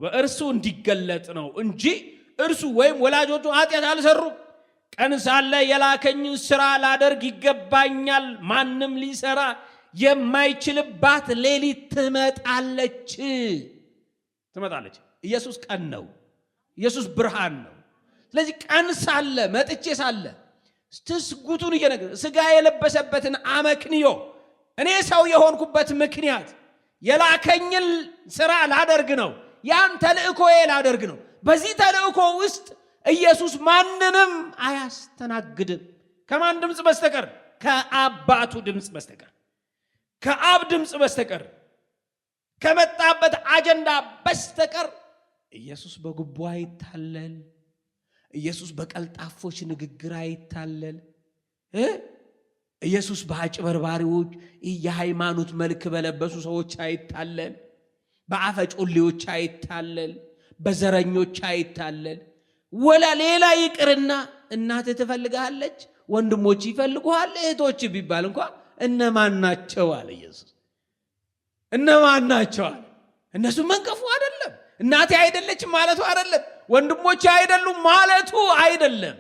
በእርሱ እንዲገለጥ ነው እንጂ እርሱ ወይም ወላጆቹ ኃጢአት አልሰሩም። ቀን ሳለ የላከኝን ሥራ ላደርግ ይገባኛል። ማንም ሊሰራ የማይችልባት ሌሊት ትመጣለች። ኢየሱስ ቀን ነው። ኢየሱስ ብርሃን ነው። ስለዚህ ቀን ሳለ መጥቼ ሳለ ትስጉቱን እየነገረ ሥጋ የለበሰበትን አመክንዮ እኔ ሰው የሆንኩበት ምክንያት የላከኝን ሥራ ላደርግ ነው። ያን ተልእኮዬ ላደርግ ነው። በዚህ ተልእኮ ውስጥ ኢየሱስ ማንንም አያስተናግድም። ከማን ድምፅ በስተቀር? ከአባቱ ድምፅ በስተቀር፣ ከአብ ድምፅ በስተቀር፣ ከመጣበት አጀንዳ በስተቀር ኢየሱስ በጉቦ አይታለል። ኢየሱስ በቀልጣፎች ንግግር አይታለል። ኢየሱስ በአጭበርባሪዎች የሃይማኖት መልክ በለበሱ ሰዎች አይታለል። በአፈጮሌዎች አይታለል። በዘረኞች አይታለል። ወላ ሌላ ይቅርና እናት ትፈልጋለች፣ ወንድሞች ይፈልጉሃል፣ እህቶች ቢባል እንኳን እነማን ናቸው አለ ኢየሱስ። እነማን ናቸው አለ። እነሱ መንቀፉ አይደለም። እናቴ አይደለች ማለቱ አይደለም። ወንድሞች አይደሉም ማለቱ አይደለም።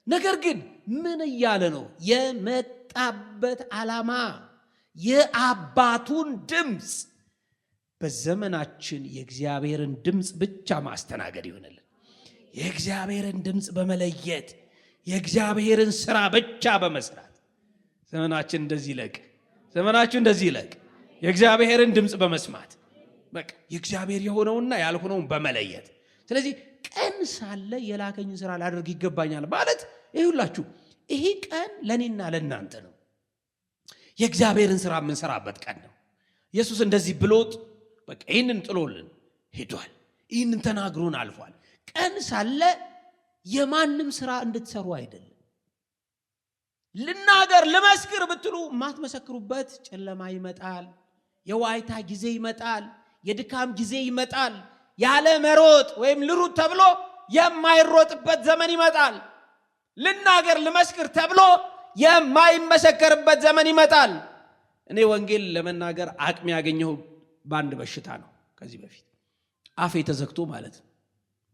ነገር ግን ምን እያለ ነው? የመጣበት ዓላማ የአባቱን ድምፅ በዘመናችን የእግዚአብሔርን ድምፅ ብቻ ማስተናገድ ይሆንልን። የእግዚአብሔርን ድምፅ በመለየት የእግዚአብሔርን ሥራ ብቻ በመስራት ዘመናችን እንደዚህ ይለቅ። ዘመናችን እንደዚህ ይለቅ። የእግዚአብሔርን ድምፅ በመስማት በቃ የእግዚአብሔር የሆነውና ያልሆነውን በመለየት። ስለዚህ ቀን ሳለ የላከኝን ሥራ ላደርግ ይገባኛል ማለት ይሁላችሁ። ይሄ ቀን ለኔና ለናንተ ነው። የእግዚአብሔርን ሥራ የምንሰራበት ቀን ነው። ኢየሱስ እንደዚህ ብሎት በቃ ይህንን ጥሎልን ሄዷል። ይህንን ተናግሮን አልፏል። ቀን ሳለ የማንም ሥራ እንድትሰሩ አይደለም። ልናገር ልመስክር ብትሉ ማትመሰክሩበት ጨለማ ይመጣል። የዋይታ ጊዜ ይመጣል። የድካም ጊዜ ይመጣል። ያለ መሮጥ ወይም ልሩጥ ተብሎ የማይሮጥበት ዘመን ይመጣል። ልናገር ልመስክር ተብሎ የማይመሰከርበት ዘመን ይመጣል። እኔ ወንጌል ለመናገር አቅም ያገኘው በአንድ በሽታ ነው። ከዚህ በፊት አፌ ተዘግቶ ማለት ነው።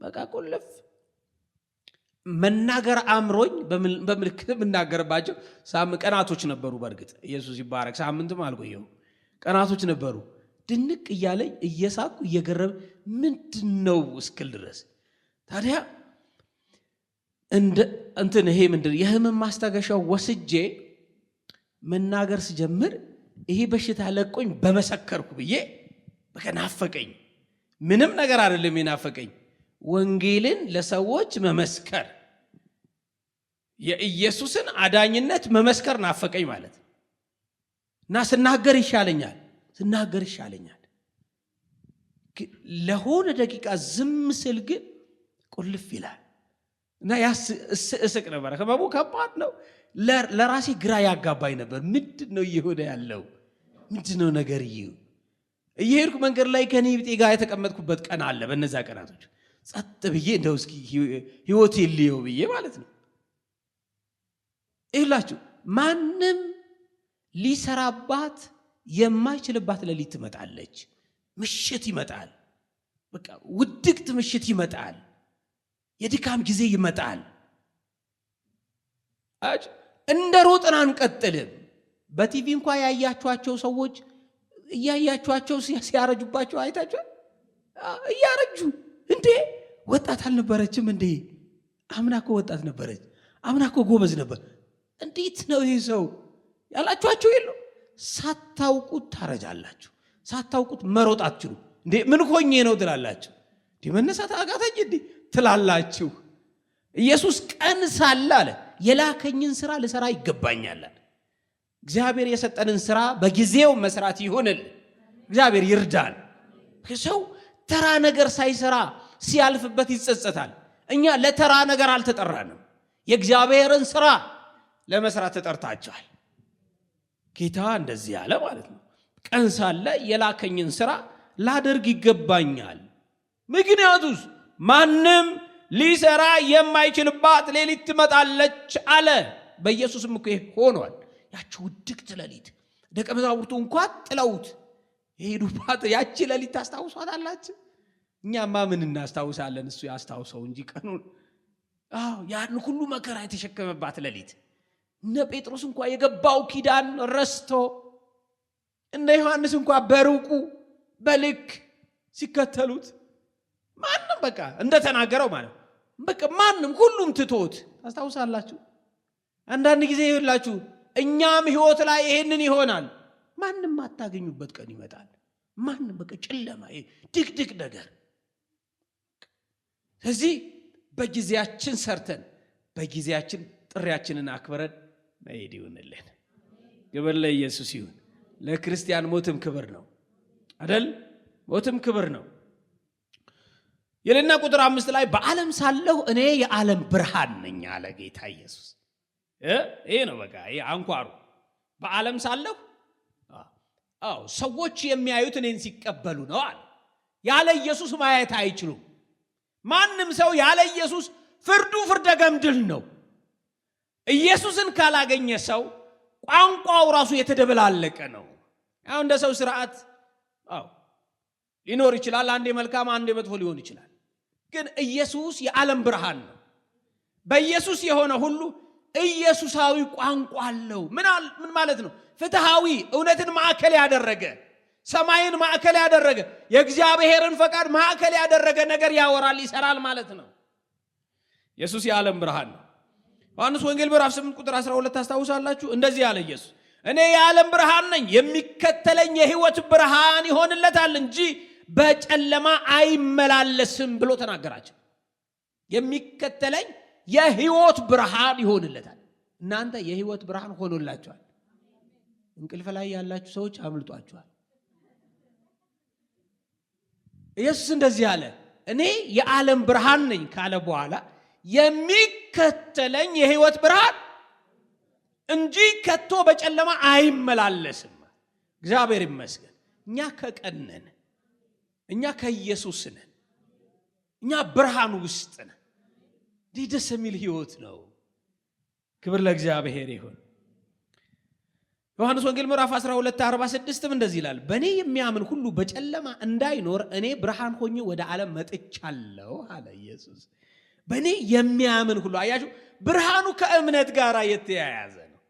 በቃ ቁልፍ መናገር አምሮኝ በምልክት የምናገርባቸው ቀናቶች ነበሩ። በእርግጥ ኢየሱስ ይባረክ፣ ሳምንትም አልቆየው፣ ቀናቶች ነበሩ። ድንቅ እያለኝ እየሳቁ እየገረም ምንድነው እስክል ድረስ ታዲያ ይሄ ምንድን የህመም ማስታገሻው ወስጄ መናገር ስጀምር ይሄ በሽታ ለቆኝ በመሰከርኩ ብዬ በቃ ናፈቀኝ። ምንም ነገር አይደለም የናፈቀኝ፣ ወንጌልን ለሰዎች መመስከር፣ የኢየሱስን አዳኝነት መመስከር ናፈቀኝ ማለት እና ስናገር ይሻለኛል። ለሆነ ደቂቃ ዝም ስል ግን ቁልፍ ይላል እና እስቅ ነበር። ህመሙ ከባድ ነው። ለራሴ ግራ ያጋባኝ ነበር። ምንድነው እየሆነ ያለው? ምንድነው ነገር? እየሄድኩ መንገድ ላይ ከኔ ብጤ ጋር የተቀመጥኩበት ቀን አለ። በነዛ ቀናቶች ጸጥ ብዬ እንደው እስኪ ህይወት ይልየው ብዬ ማለት ነው። ይላችሁ ማንም ሊሰራባት የማይችልባት ሌሊት ትመጣለች። ምሽት ይመጣል። በቃ ውድቅት ምሽት ይመጣል። የድካም ጊዜ ይመጣል። እንደ ሮጥን አንቀጥልም። በቲቪ እንኳን ያያችኋቸው ሰዎች እያያችኋቸው ሲያረጁባቸው አይታችኋል። እያረጁ እንዴ ወጣት አልነበረችም እንዴ? አምናኮ ወጣት ነበረች፣ አምናኮ ጎበዝ ነበር። እንዴት ነው ይሄ ሰው ያላችኋቸው የሉ። ሳታውቁት ታረጃላችሁ። ሳታውቁት መሮጥ አትችሉ። እንዴ ምን ሆኜ ነው ትላላችሁ። እንዴ መነሳት አቃተኝ እንዴ ትላላችሁ። ኢየሱስ ቀን ሳለ አለ የላከኝን ሥራ ልሰራ ይገባኛል። እግዚአብሔር የሰጠንን ስራ በጊዜው መስራት ይሆንልን። እግዚአብሔር ይርዳል። ሰው ተራ ነገር ሳይሰራ ሲያልፍበት ይጸጸታል። እኛ ለተራ ነገር አልተጠራንም። የእግዚአብሔርን ስራ ለመስራት ተጠርታችኋል። ጌታ እንደዚህ ያለ ማለት ነው። ቀን ሳለ የላከኝን ስራ ላደርግ ይገባኛል። ምክንያቱስ ማንም ሊሰራ የማይችልባት ሌሊት ትመጣለች አለ። በኢየሱስም እኮ ሆኗል። ያቺ ውድቅት ሌሊት ደቀ መዛሙርቱ እንኳን ጥለውት የሄዱባት ያቺ ሌሊት ታስታውሷታላችሁ? እኛማ ምን እናስታውሳለን? እሱ ያስታውሰው እንጂ ቀኑን። ያን ሁሉ መከራ የተሸከመባት ሌሊት እነ ጴጥሮስ እንኳን የገባው ኪዳን ረስቶ እነ ዮሐንስ እንኳን በሩቁ በልክ ሲከተሉት ማንም በቃ እንደተናገረው ማለት በቃ ማንም ሁሉም ትቶት ታስታውሳላችሁ? አንዳንድ ጊዜ ይላችሁ እኛም ህይወት ላይ ይሄንን ይሆናል። ማንም አታገኙበት ቀን ይመጣል። ማንም በቃ ጨለማ ድቅድቅ ነገር። ስለዚህ በጊዜያችን ሰርተን በጊዜያችን ጥሪያችንን አክብረን መሄድ ይሁንልን። ክብር ለኢየሱስ ይሁን። ለክርስቲያን ሞትም ክብር ነው አይደል? ሞትም ክብር ነው። የለና ቁጥር 5 ላይ በዓለም ሳለሁ እኔ የዓለም ብርሃን ነኝ አለ ጌታ ኢየሱስ። ይሄ ነው በቃ ይሄ አንኳሩ። በዓለም ሳለሁ ሰዎች የሚያዩት እኔን ሲቀበሉ ነው አለ። ያለ ኢየሱስ ማየት አይችሉም። ማንም ሰው ያለ ኢየሱስ ፍርዱ ፍርደ ገምድል ነው። ኢየሱስን ካላገኘ ሰው ቋንቋው ራሱ የተደበላለቀ ነው። አሁን እንደ ሰው ስርዓት ሊኖር ይችላል። አንዴ መልካም አንዴ መጥፎ ሊሆን ይችላል። ግን ኢየሱስ የዓለም ብርሃን ነው። በኢየሱስ የሆነ ሁሉ ኢየሱሳዊ ቋንቋ አለው። ምን ማለት ነው? ፍትሃዊ፣ እውነትን ማዕከል ያደረገ፣ ሰማይን ማዕከል ያደረገ፣ የእግዚአብሔርን ፈቃድ ማዕከል ያደረገ ነገር ያወራል፣ ይሰራል ማለት ነው። ኢየሱስ የዓለም ብርሃን ነው። ዮሐንስ ወንጌል ምዕራፍ 8 ቁጥር 12 ታስታውሳላችሁ? እንደዚህ ያለ ኢየሱስ እኔ የዓለም ብርሃን ነኝ፣ የሚከተለኝ የሕይወት ብርሃን ይሆንለታል እንጂ በጨለማ አይመላለስም ብሎ ተናገራቸው። የሚከተለኝ የሕይወት ብርሃን ይሆንለታል። እናንተ የሕይወት ብርሃን ሆኖላችኋል። እንቅልፍ ላይ ያላችሁ ሰዎች አምልጧችኋል። ኢየሱስ እንደዚህ አለ፣ እኔ የዓለም ብርሃን ነኝ ካለ በኋላ የሚከተለኝ የሕይወት ብርሃን እንጂ ከቶ በጨለማ አይመላለስም። እግዚአብሔር ይመስገን። እኛ ከቀነን፣ እኛ ከኢየሱስ ነን፣ እኛ ብርሃን ውስጥ ነን። ደስ የሚል ህይወት ነው። ክብር ለእግዚአብሔር ይሁን። ዮሐንስ ወንጌል ምዕራፍ 12:46 እንደዚህ ይላል፣ በእኔ የሚያምን ሁሉ በጨለማ እንዳይኖር እኔ ብርሃን ሆኜ ወደ ዓለም መጥቻለሁ አለ ኢየሱስ። በእኔ የሚያምን ሁሉ አያችሁ፣ ብርሃኑ ከእምነት ጋር የተያያዘ ነው።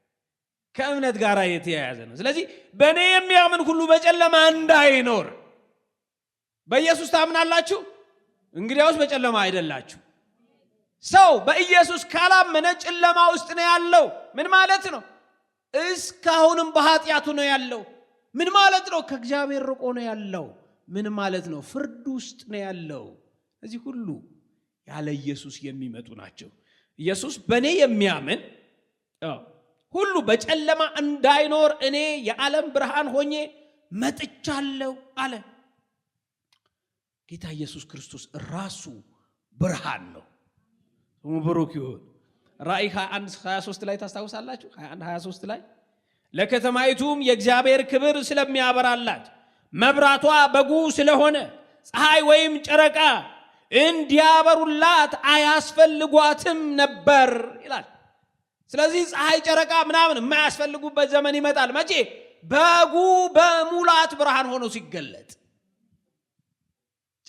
ከእምነት ጋር የተያያዘ ነው። ስለዚህ በእኔ የሚያምን ሁሉ በጨለማ እንዳይኖር። በኢየሱስ ታምናላችሁ? እንግዲያውስ በጨለማ አይደላችሁ። ሰው በኢየሱስ ካላመነ ጨለማ ውስጥ ነው ያለው። ምን ማለት ነው? እስካሁንም በኃጢአቱ ነው ያለው። ምን ማለት ነው? ከእግዚአብሔር ርቆ ነው ያለው። ምን ማለት ነው? ፍርድ ውስጥ ነው ያለው። እዚህ ሁሉ ያለ ኢየሱስ የሚመጡ ናቸው። ኢየሱስ በእኔ የሚያምን ሁሉ በጨለማ እንዳይኖር እኔ የዓለም ብርሃን ሆኜ መጥቻለሁ አለ። ጌታ ኢየሱስ ክርስቶስ ራሱ ብርሃን ነው። ሙባረክ ይሁን። ራእይ 21:23 ላይ ታስታውሳላችሁ? 21:23 ላይ ለከተማይቱም የእግዚአብሔር ክብር ስለሚያበራላት መብራቷ በጉ ስለሆነ ፀሐይ ወይም ጨረቃ እንዲያበሩላት አያስፈልጓትም ነበር ይላል። ስለዚህ ፀሐይ፣ ጨረቃ ምናምን የማያስፈልጉበት ዘመን ይመጣል። መቼ? በጉ በሙላት ብርሃን ሆኖ ሲገለጥ።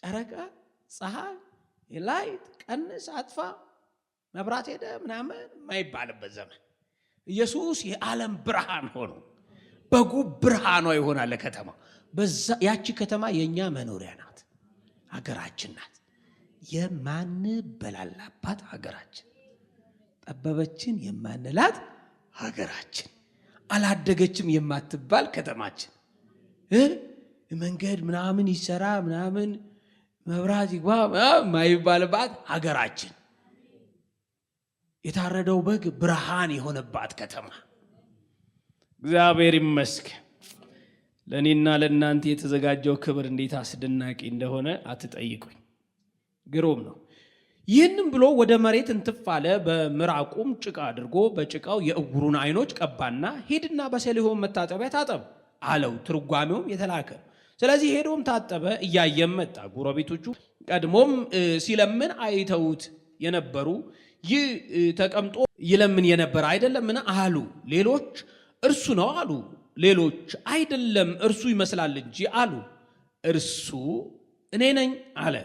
ጨረቃ፣ ፀሐይ፣ ላይት ቀንስ፣ አጥፋ፣ መብራት ሄደ ምናምን የማይባልበት ዘመን ኢየሱስ የዓለም ብርሃን ሆኖ በጉ ብርሃኗ ይሆናል ለከተማ። ያቺ ከተማ የኛ መኖሪያ ናት፣ ሀገራችን ናት። የማንበላላባት ሀገራችን፣ ጠበበችን የማንላት ሀገራችን፣ አላደገችም የማትባል ከተማችን፣ መንገድ ምናምን ይሰራ ምናምን መብራት ይግባ የማይባልባት ሀገራችን፣ የታረደው በግ ብርሃን የሆነባት ከተማ። እግዚአብሔር ይመስገን። ለእኔና ለእናንተ የተዘጋጀው ክብር እንዴት አስደናቂ እንደሆነ አትጠይቁኝ። ግሩም ነው። ይህንም ብሎ ወደ መሬት እንትፍ አለ። በምራቁም ጭቃ አድርጎ በጭቃው የዕውሩን አይኖች ቀባና ሂድና በሰሊሆም መታጠቢያ ታጠብ አለው። ትርጓሜውም የተላከ። ስለዚህ ሄዶም ታጠበ፣ እያየም መጣ። ጎረቤቶቹ ቀድሞም ሲለምን አይተውት የነበሩ ይህ ተቀምጦ ይለምን የነበረ አይደለምን አሉ። ሌሎች እርሱ ነው አሉ። ሌሎች አይደለም እርሱ ይመስላል እንጂ አሉ። እርሱ እኔ ነኝ አለ።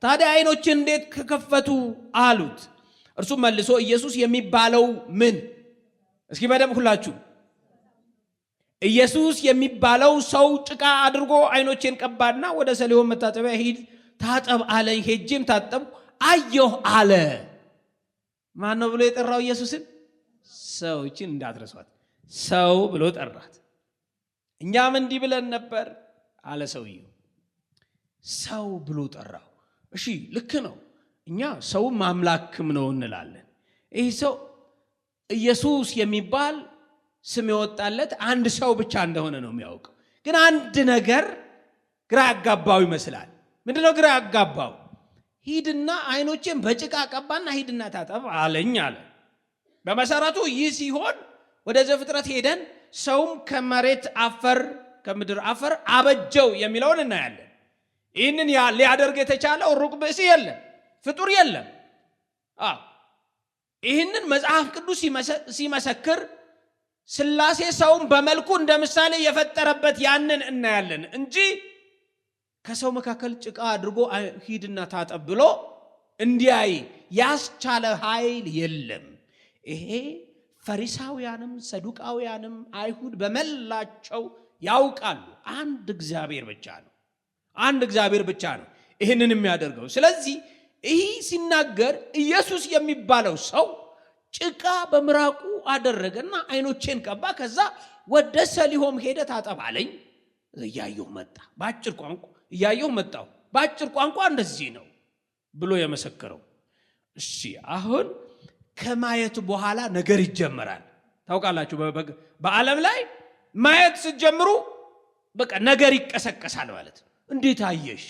ታዲያ አይኖች እንዴት ከከፈቱ አሉት። እርሱም መልሶ ኢየሱስ የሚባለው ምን? እስኪ በደንብ ሁላችሁ ኢየሱስ የሚባለው ሰው ጭቃ አድርጎ አይኖቼን ቀባና ወደ ሰሊሆም መታጠቢያ ሂድ ታጠብ አለኝ። ሄጄም ታጠብኩ አየሁ አለ። ማን ነው ብሎ የጠራው ኢየሱስን? ሰዎችን እንዳትረሷት፣ ሰው ብሎ ጠራት። እኛም እንዲህ ብለን ነበር አለ ሰውየው። ሰው ብሎ ጠራው። እሺ ልክ ነው። እኛ ሰው ማምላክም ነው እንላለን። ይህ ሰው ኢየሱስ የሚባል ስም የወጣለት አንድ ሰው ብቻ እንደሆነ ነው የሚያውቀው። ግን አንድ ነገር ግራ ያጋባው ይመስላል። ምንድነው ግራ ያጋባው? ሂድና አይኖቼን በጭቃ ቀባና ሂድና ታጠብ አለኝ አለ። በመሰረቱ ይህ ሲሆን ወደ ዘፍጥረት ሄደን ሰውም ከመሬት አፈር ከምድር አፈር አበጀው የሚለውን እናያለን። ይህንን ሊያደርግ የተቻለው ሩቅ ብእሲ የለም፣ ፍጡር የለም። ይህንን መጽሐፍ ቅዱስ ሲመሰክር ሥላሴ ሰውን በመልኩ እንደ ምሳሌ የፈጠረበት ያንን እናያለን እንጂ ከሰው መካከል ጭቃ አድርጎ ሂድና ታጠብ ብሎ እንዲያይ ያስቻለ ኃይል የለም። ይሄ ፈሪሳውያንም ሰዱቃውያንም አይሁድ በመላቸው ያውቃሉ። አንድ እግዚአብሔር ብቻ ነው፣ አንድ እግዚአብሔር ብቻ ነው ይህንን የሚያደርገው። ስለዚህ ይህ ሲናገር ኢየሱስ የሚባለው ሰው ጭቃ በምራቁ አደረገና አይኖቼን ቀባ፣ ከዛ ወደ ሰሊሆም ሄደ ታጠብ አለኝ። እያየሁ መጣ። በአጭር ቋንቋ እያየሁ መጣሁ። በአጭር ቋንቋ እንደዚህ ነው ብሎ የመሰከረው። እሺ አሁን ከማየት በኋላ ነገር ይጀመራል። ታውቃላችሁ በዓለም ላይ ማየት ስትጀምሩ በቃ ነገር ይቀሰቀሳል ማለት ነው። እንዴት አየሽ?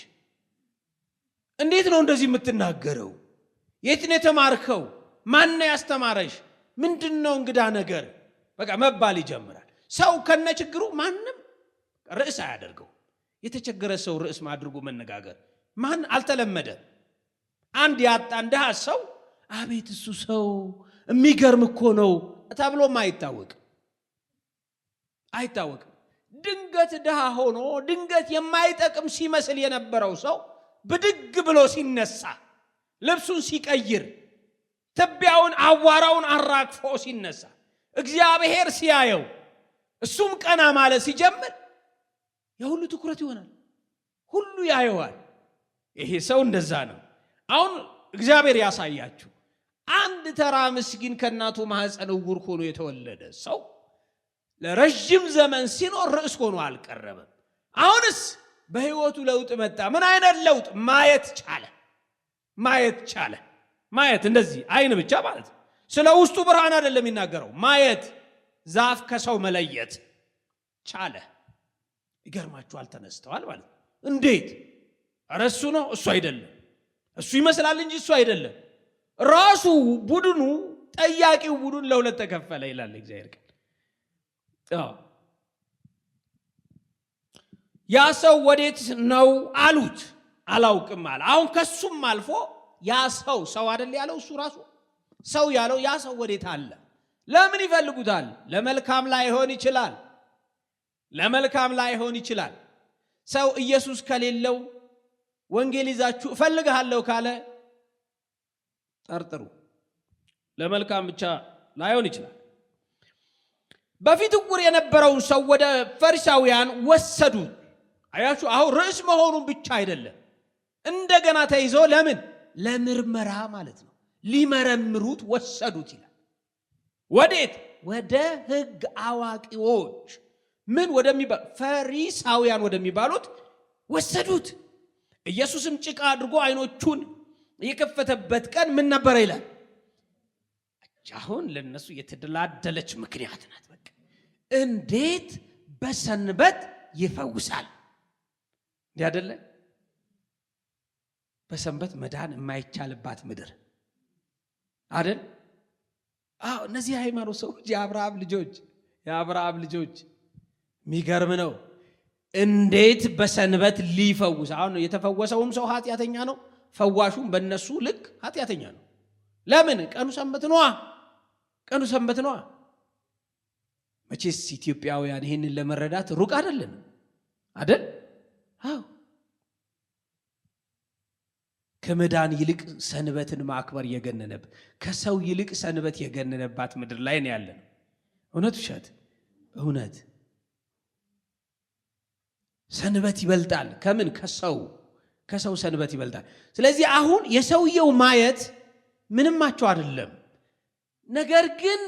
እንዴት ነው እንደዚህ የምትናገረው? የት ነው የተማርከው? ማን ነው ያስተማረሽ? ምንድነው እንግዳ ነገር? በቃ መባል ይጀምራል። ሰው ከነ ችግሩ ማንም ርዕስ አያደርገው። የተቸገረ ሰው ርዕስ አድርጎ መነጋገር ማን አልተለመደ። አንድ ያጣ እንደሃ ሰው አቤት እሱ ሰው የሚገርም እኮ ነው ተብሎም አይታወቅም። ድንገት ድሃ ሆኖ ድንገት የማይጠቅም ሲመስል የነበረው ሰው ብድግ ብሎ ሲነሳ፣ ልብሱን ሲቀይር፣ ትቢያውን አዋራውን አራግፎ ሲነሳ፣ እግዚአብሔር ሲያየው፣ እሱም ቀና ማለት ሲጀምር የሁሉ ትኩረት ይሆናል። ሁሉ ያየዋል። ይሄ ሰው እንደዛ ነው። አሁን እግዚአብሔር ያሳያችሁ። አንድ ተራ ምስኪን ከእናቱ ማህፀን ዕውር ሆኖ የተወለደ ሰው ለረጅም ዘመን ሲኖር ርዕስ ሆኖ አልቀረበም። አሁንስ በህይወቱ ለውጥ መጣ። ምን አይነት ለውጥ? ማየት ቻለ። ማየት እንደዚህ አይን ብቻ ማለት ነው። ስለ ውስጡ ብርሃን አይደለም የሚናገረው። ማየት፣ ዛፍ ከሰው መለየት ቻለ። ይገርማችኋል። ተነስተዋል ማለት እንዴት? ኧረ እሱ ነው እሱ አይደለም። እሱ ይመስላል እንጂ እሱ አይደለም። ራሱ ቡድኑ፣ ጠያቂው ቡድን ለሁለት ተከፈለ ይላል እግዚአብሔር ቃል። ያ ሰው ወዴት ነው አሉት። አላውቅም አለ። አሁን ከሱም አልፎ ያ ሰው አይደል ያለው፣ እሱ ራሱ ሰው ያለው ያ ሰው ወዴት አለ? ለምን ይፈልጉታል? ለመልካም ላይሆን ይችላል። ሰው ኢየሱስ ከሌለው ወንጌል ይዛችሁ እፈልግሃለሁ ካለ ጠርጥሩ። ለመልካም ብቻ ላይሆን ይችላል። በፊት ዕውር የነበረውን ሰው ወደ ፈሪሳውያን ወሰዱት። አያችሁ፣ አሁን ርዕስ መሆኑን ብቻ አይደለም፣ እንደገና ተይዞ ለምን? ለምርመራ ማለት ነው። ሊመረምሩት ወሰዱት ይላል። ወዴት? ወደ ሕግ አዋቂዎች ምን ወደሚባሉ ፈሪሳውያን ወደሚባሉት ወሰዱት። ኢየሱስም ጭቃ አድርጎ አይኖቹን የከፈተበት ቀን ምን ነበረ ይላል። አሁን ለነሱ የተደላደለች ምክንያት ናት። በቃ እንዴት በሰንበት ይፈውሳል? እንዲህ አይደለ? በሰንበት መዳን የማይቻልባት ምድር አይደል? እነዚህ ሃይማኖት ሰዎች የአብርሃም ልጆች የሚገርም ነው። እንዴት በሰንበት ሊፈውስ? አሁን የተፈወሰውም ሰው ኃጢአተኛ ነው፣ ፈዋሹም በእነሱ ልክ ኃጢአተኛ ነው። ለምን? ቀኑ ሰንበት ነዋ። መቼስ ኢትዮጵያውያን ይህንን ለመረዳት ሩቅ አይደለም አይደል? ከመዳን ይልቅ ሰንበትን ማክበር የገነነበት፣ ከሰው ይልቅ ሰንበት የገነነባት ምድር ላይ ነው ያለን። እውነት ውሸት? እውነት። ሰንበት ይበልጣል። ከምን? ከሰው ሰንበት ይበልጣል። ስለዚህ አሁን የሰውየው ማየት ምንማቸው አይደለም። ነገር ግን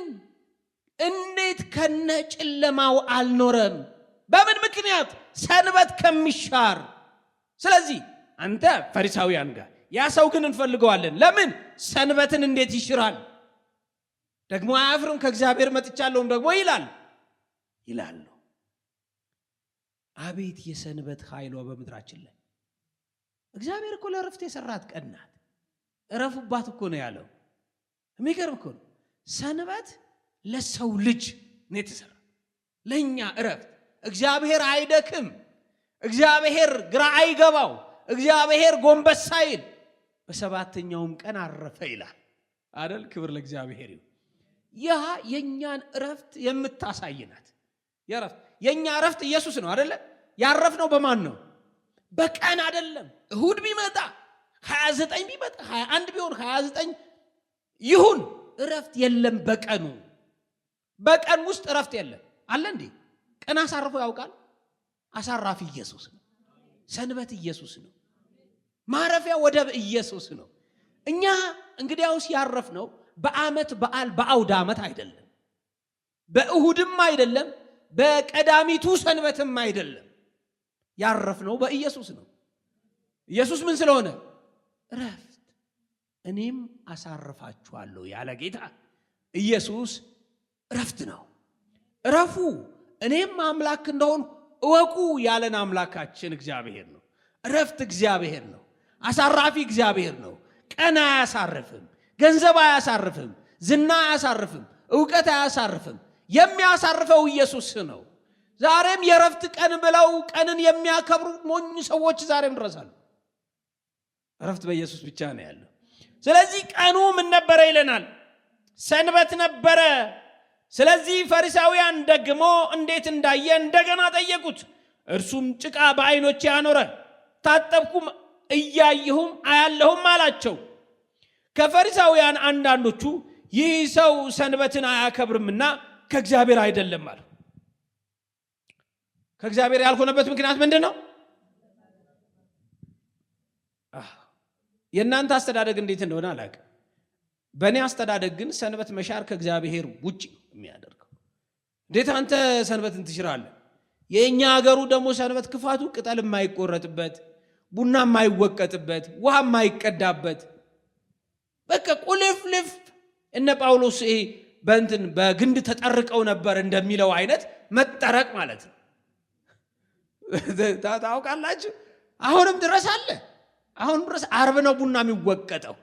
እንዴት ከነጨለማው አልኖረም? በምን ምክንያት? ሰንበት ከሚሻር። ስለዚህ አንተ ፈሪሳውያን ጋር ያ ሰው ግን እንፈልገዋለን። ለምን? ሰንበትን እንዴት ይሽራል? ደግሞ አያፍርም። ከእግዚአብሔር መጥቻለሁም ደግሞ ይላሉ። አቤት የሰንበት ኃይሏ በምድራችን ላይ! እግዚአብሔር እኮ ለእረፍት የሰራት ቀን ናት። እረፉባት እኮ ነው ያለው። የሚገርም እኮ ነው። ሰንበት ለሰው ልጅ ነው የተሰራ፣ ለኛ እረፍት። እግዚአብሔር አይደክም፣ እግዚአብሔር ግራ አይገባው፣ እግዚአብሔር ጎንበስ አይል። በሰባተኛውም ቀን አረፈ ይላል አይደል? ክብር ለእግዚአብሔር ይሁን። ያ የኛን እረፍት የምታሳይናት የኛ እረፍት ኢየሱስ ነው አይደለ? ያረፍነው በማን ነው? በቀን አይደለም። እሁድ ቢመጣ 29 ቢመጣ 21 ቢሆን 29 ይሁን፣ እረፍት የለም በቀን ውስጥ እረፍት የለም። አለ እንዴ? ቀን አሳርፎ ያውቃል? አሳራፊ ኢየሱስ ነው። ሰንበት ኢየሱስ ነው። ማረፊያ ወደብ ኢየሱስ ነው። እኛ እንግዲያውስ ያረፍነው በዓመት በዓል በአውደ ዓመት አይደለም፣ በእሁድም አይደለም፣ በቀዳሚቱ ሰንበትም አይደለም። ያረፍነው በኢየሱስ ነው። ኢየሱስ ምን ስለሆነ? እረፍት። እኔም አሳርፋችኋለሁ ያለ ጌታ ኢየሱስ እረፍት ነው። እረፉ እኔም አምላክ እንደሆን እወቁ ያለን አምላካችን እግዚአብሔር ነው። እረፍት እግዚአብሔር ነው። አሳራፊ እግዚአብሔር ነው። ቀን አያሳርፍም፣ ገንዘብ አያሳርፍም፣ ዝና አያሳርፍም፣ ዕውቀት አያሳርፍም። የሚያሳርፈው ኢየሱስ ነው። ዛሬም የእረፍት ቀን ብለው ቀንን የሚያከብሩ ሞኝ ሰዎች ዛሬም ድረሳሉ። እረፍት በኢየሱስ ብቻ ነው ያለው። ስለዚህ ቀኑ ምን ነበረ ይለናል? ሰንበት ነበረ። ስለዚህ ፈሪሳውያን ደግሞ እንዴት እንዳየ እንደገና ጠየቁት። እርሱም ጭቃ በዓይኖቼ አኖረ፣ ታጠብኩም እያየሁም አያለሁም አላቸው። ከፈሪሳውያን አንዳንዶቹ ይህ ሰው ሰንበትን አያከብርምና ከእግዚአብሔር አይደለም አሉ። ከእግዚአብሔር ያልሆነበት ምክንያት ምንድን ነው? የእናንተ አስተዳደግ እንዴት እንደሆነ አላውቅም። በእኔ አስተዳደግ ግን ሰንበት መሻር ከእግዚአብሔር ውጭ የሚያደርገው። እንዴት አንተ ሰንበትን ትሽራለህ? የእኛ ሀገሩ ደግሞ ሰንበት ክፋቱ ቅጠል የማይቆረጥበት፣ ቡና የማይወቀጥበት፣ ውሃ የማይቀዳበት፣ በቃ ቁልፍልፍ። እነ ጳውሎስ ይሄ በግንድ ተጠርቀው ነበር እንደሚለው አይነት መጠረቅ ማለት ነው። ታውቃላችሁ? አሁንም ድረስ አለ። አሁንም ድረስ ዓርብ ነው ቡና የሚወቀጠው፣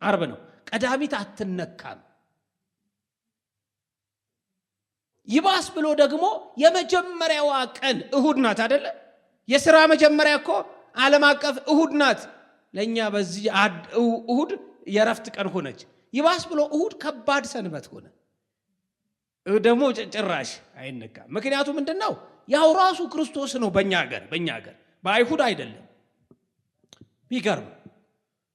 ዓርብ ነው። ቀዳሚት አትነካም። ይባስ ብሎ ደግሞ የመጀመሪያዋ ቀን እሁድ ናት አይደለ? የሥራ መጀመሪያ እኮ ዓለም አቀፍ እሁድ ናት። ለኛ በዚህ እሁድ የረፍት ቀን ሆነች። ይባስ ብሎ እሁድ ከባድ ሰንበት ሆነ። ደግሞ ጭራሽ አይነካም። ምክንያቱ ምንድነው? ያው ራሱ ክርስቶስ ነው። በእኛ ሀገር በአይሁድ አይደለም። ቢገርም።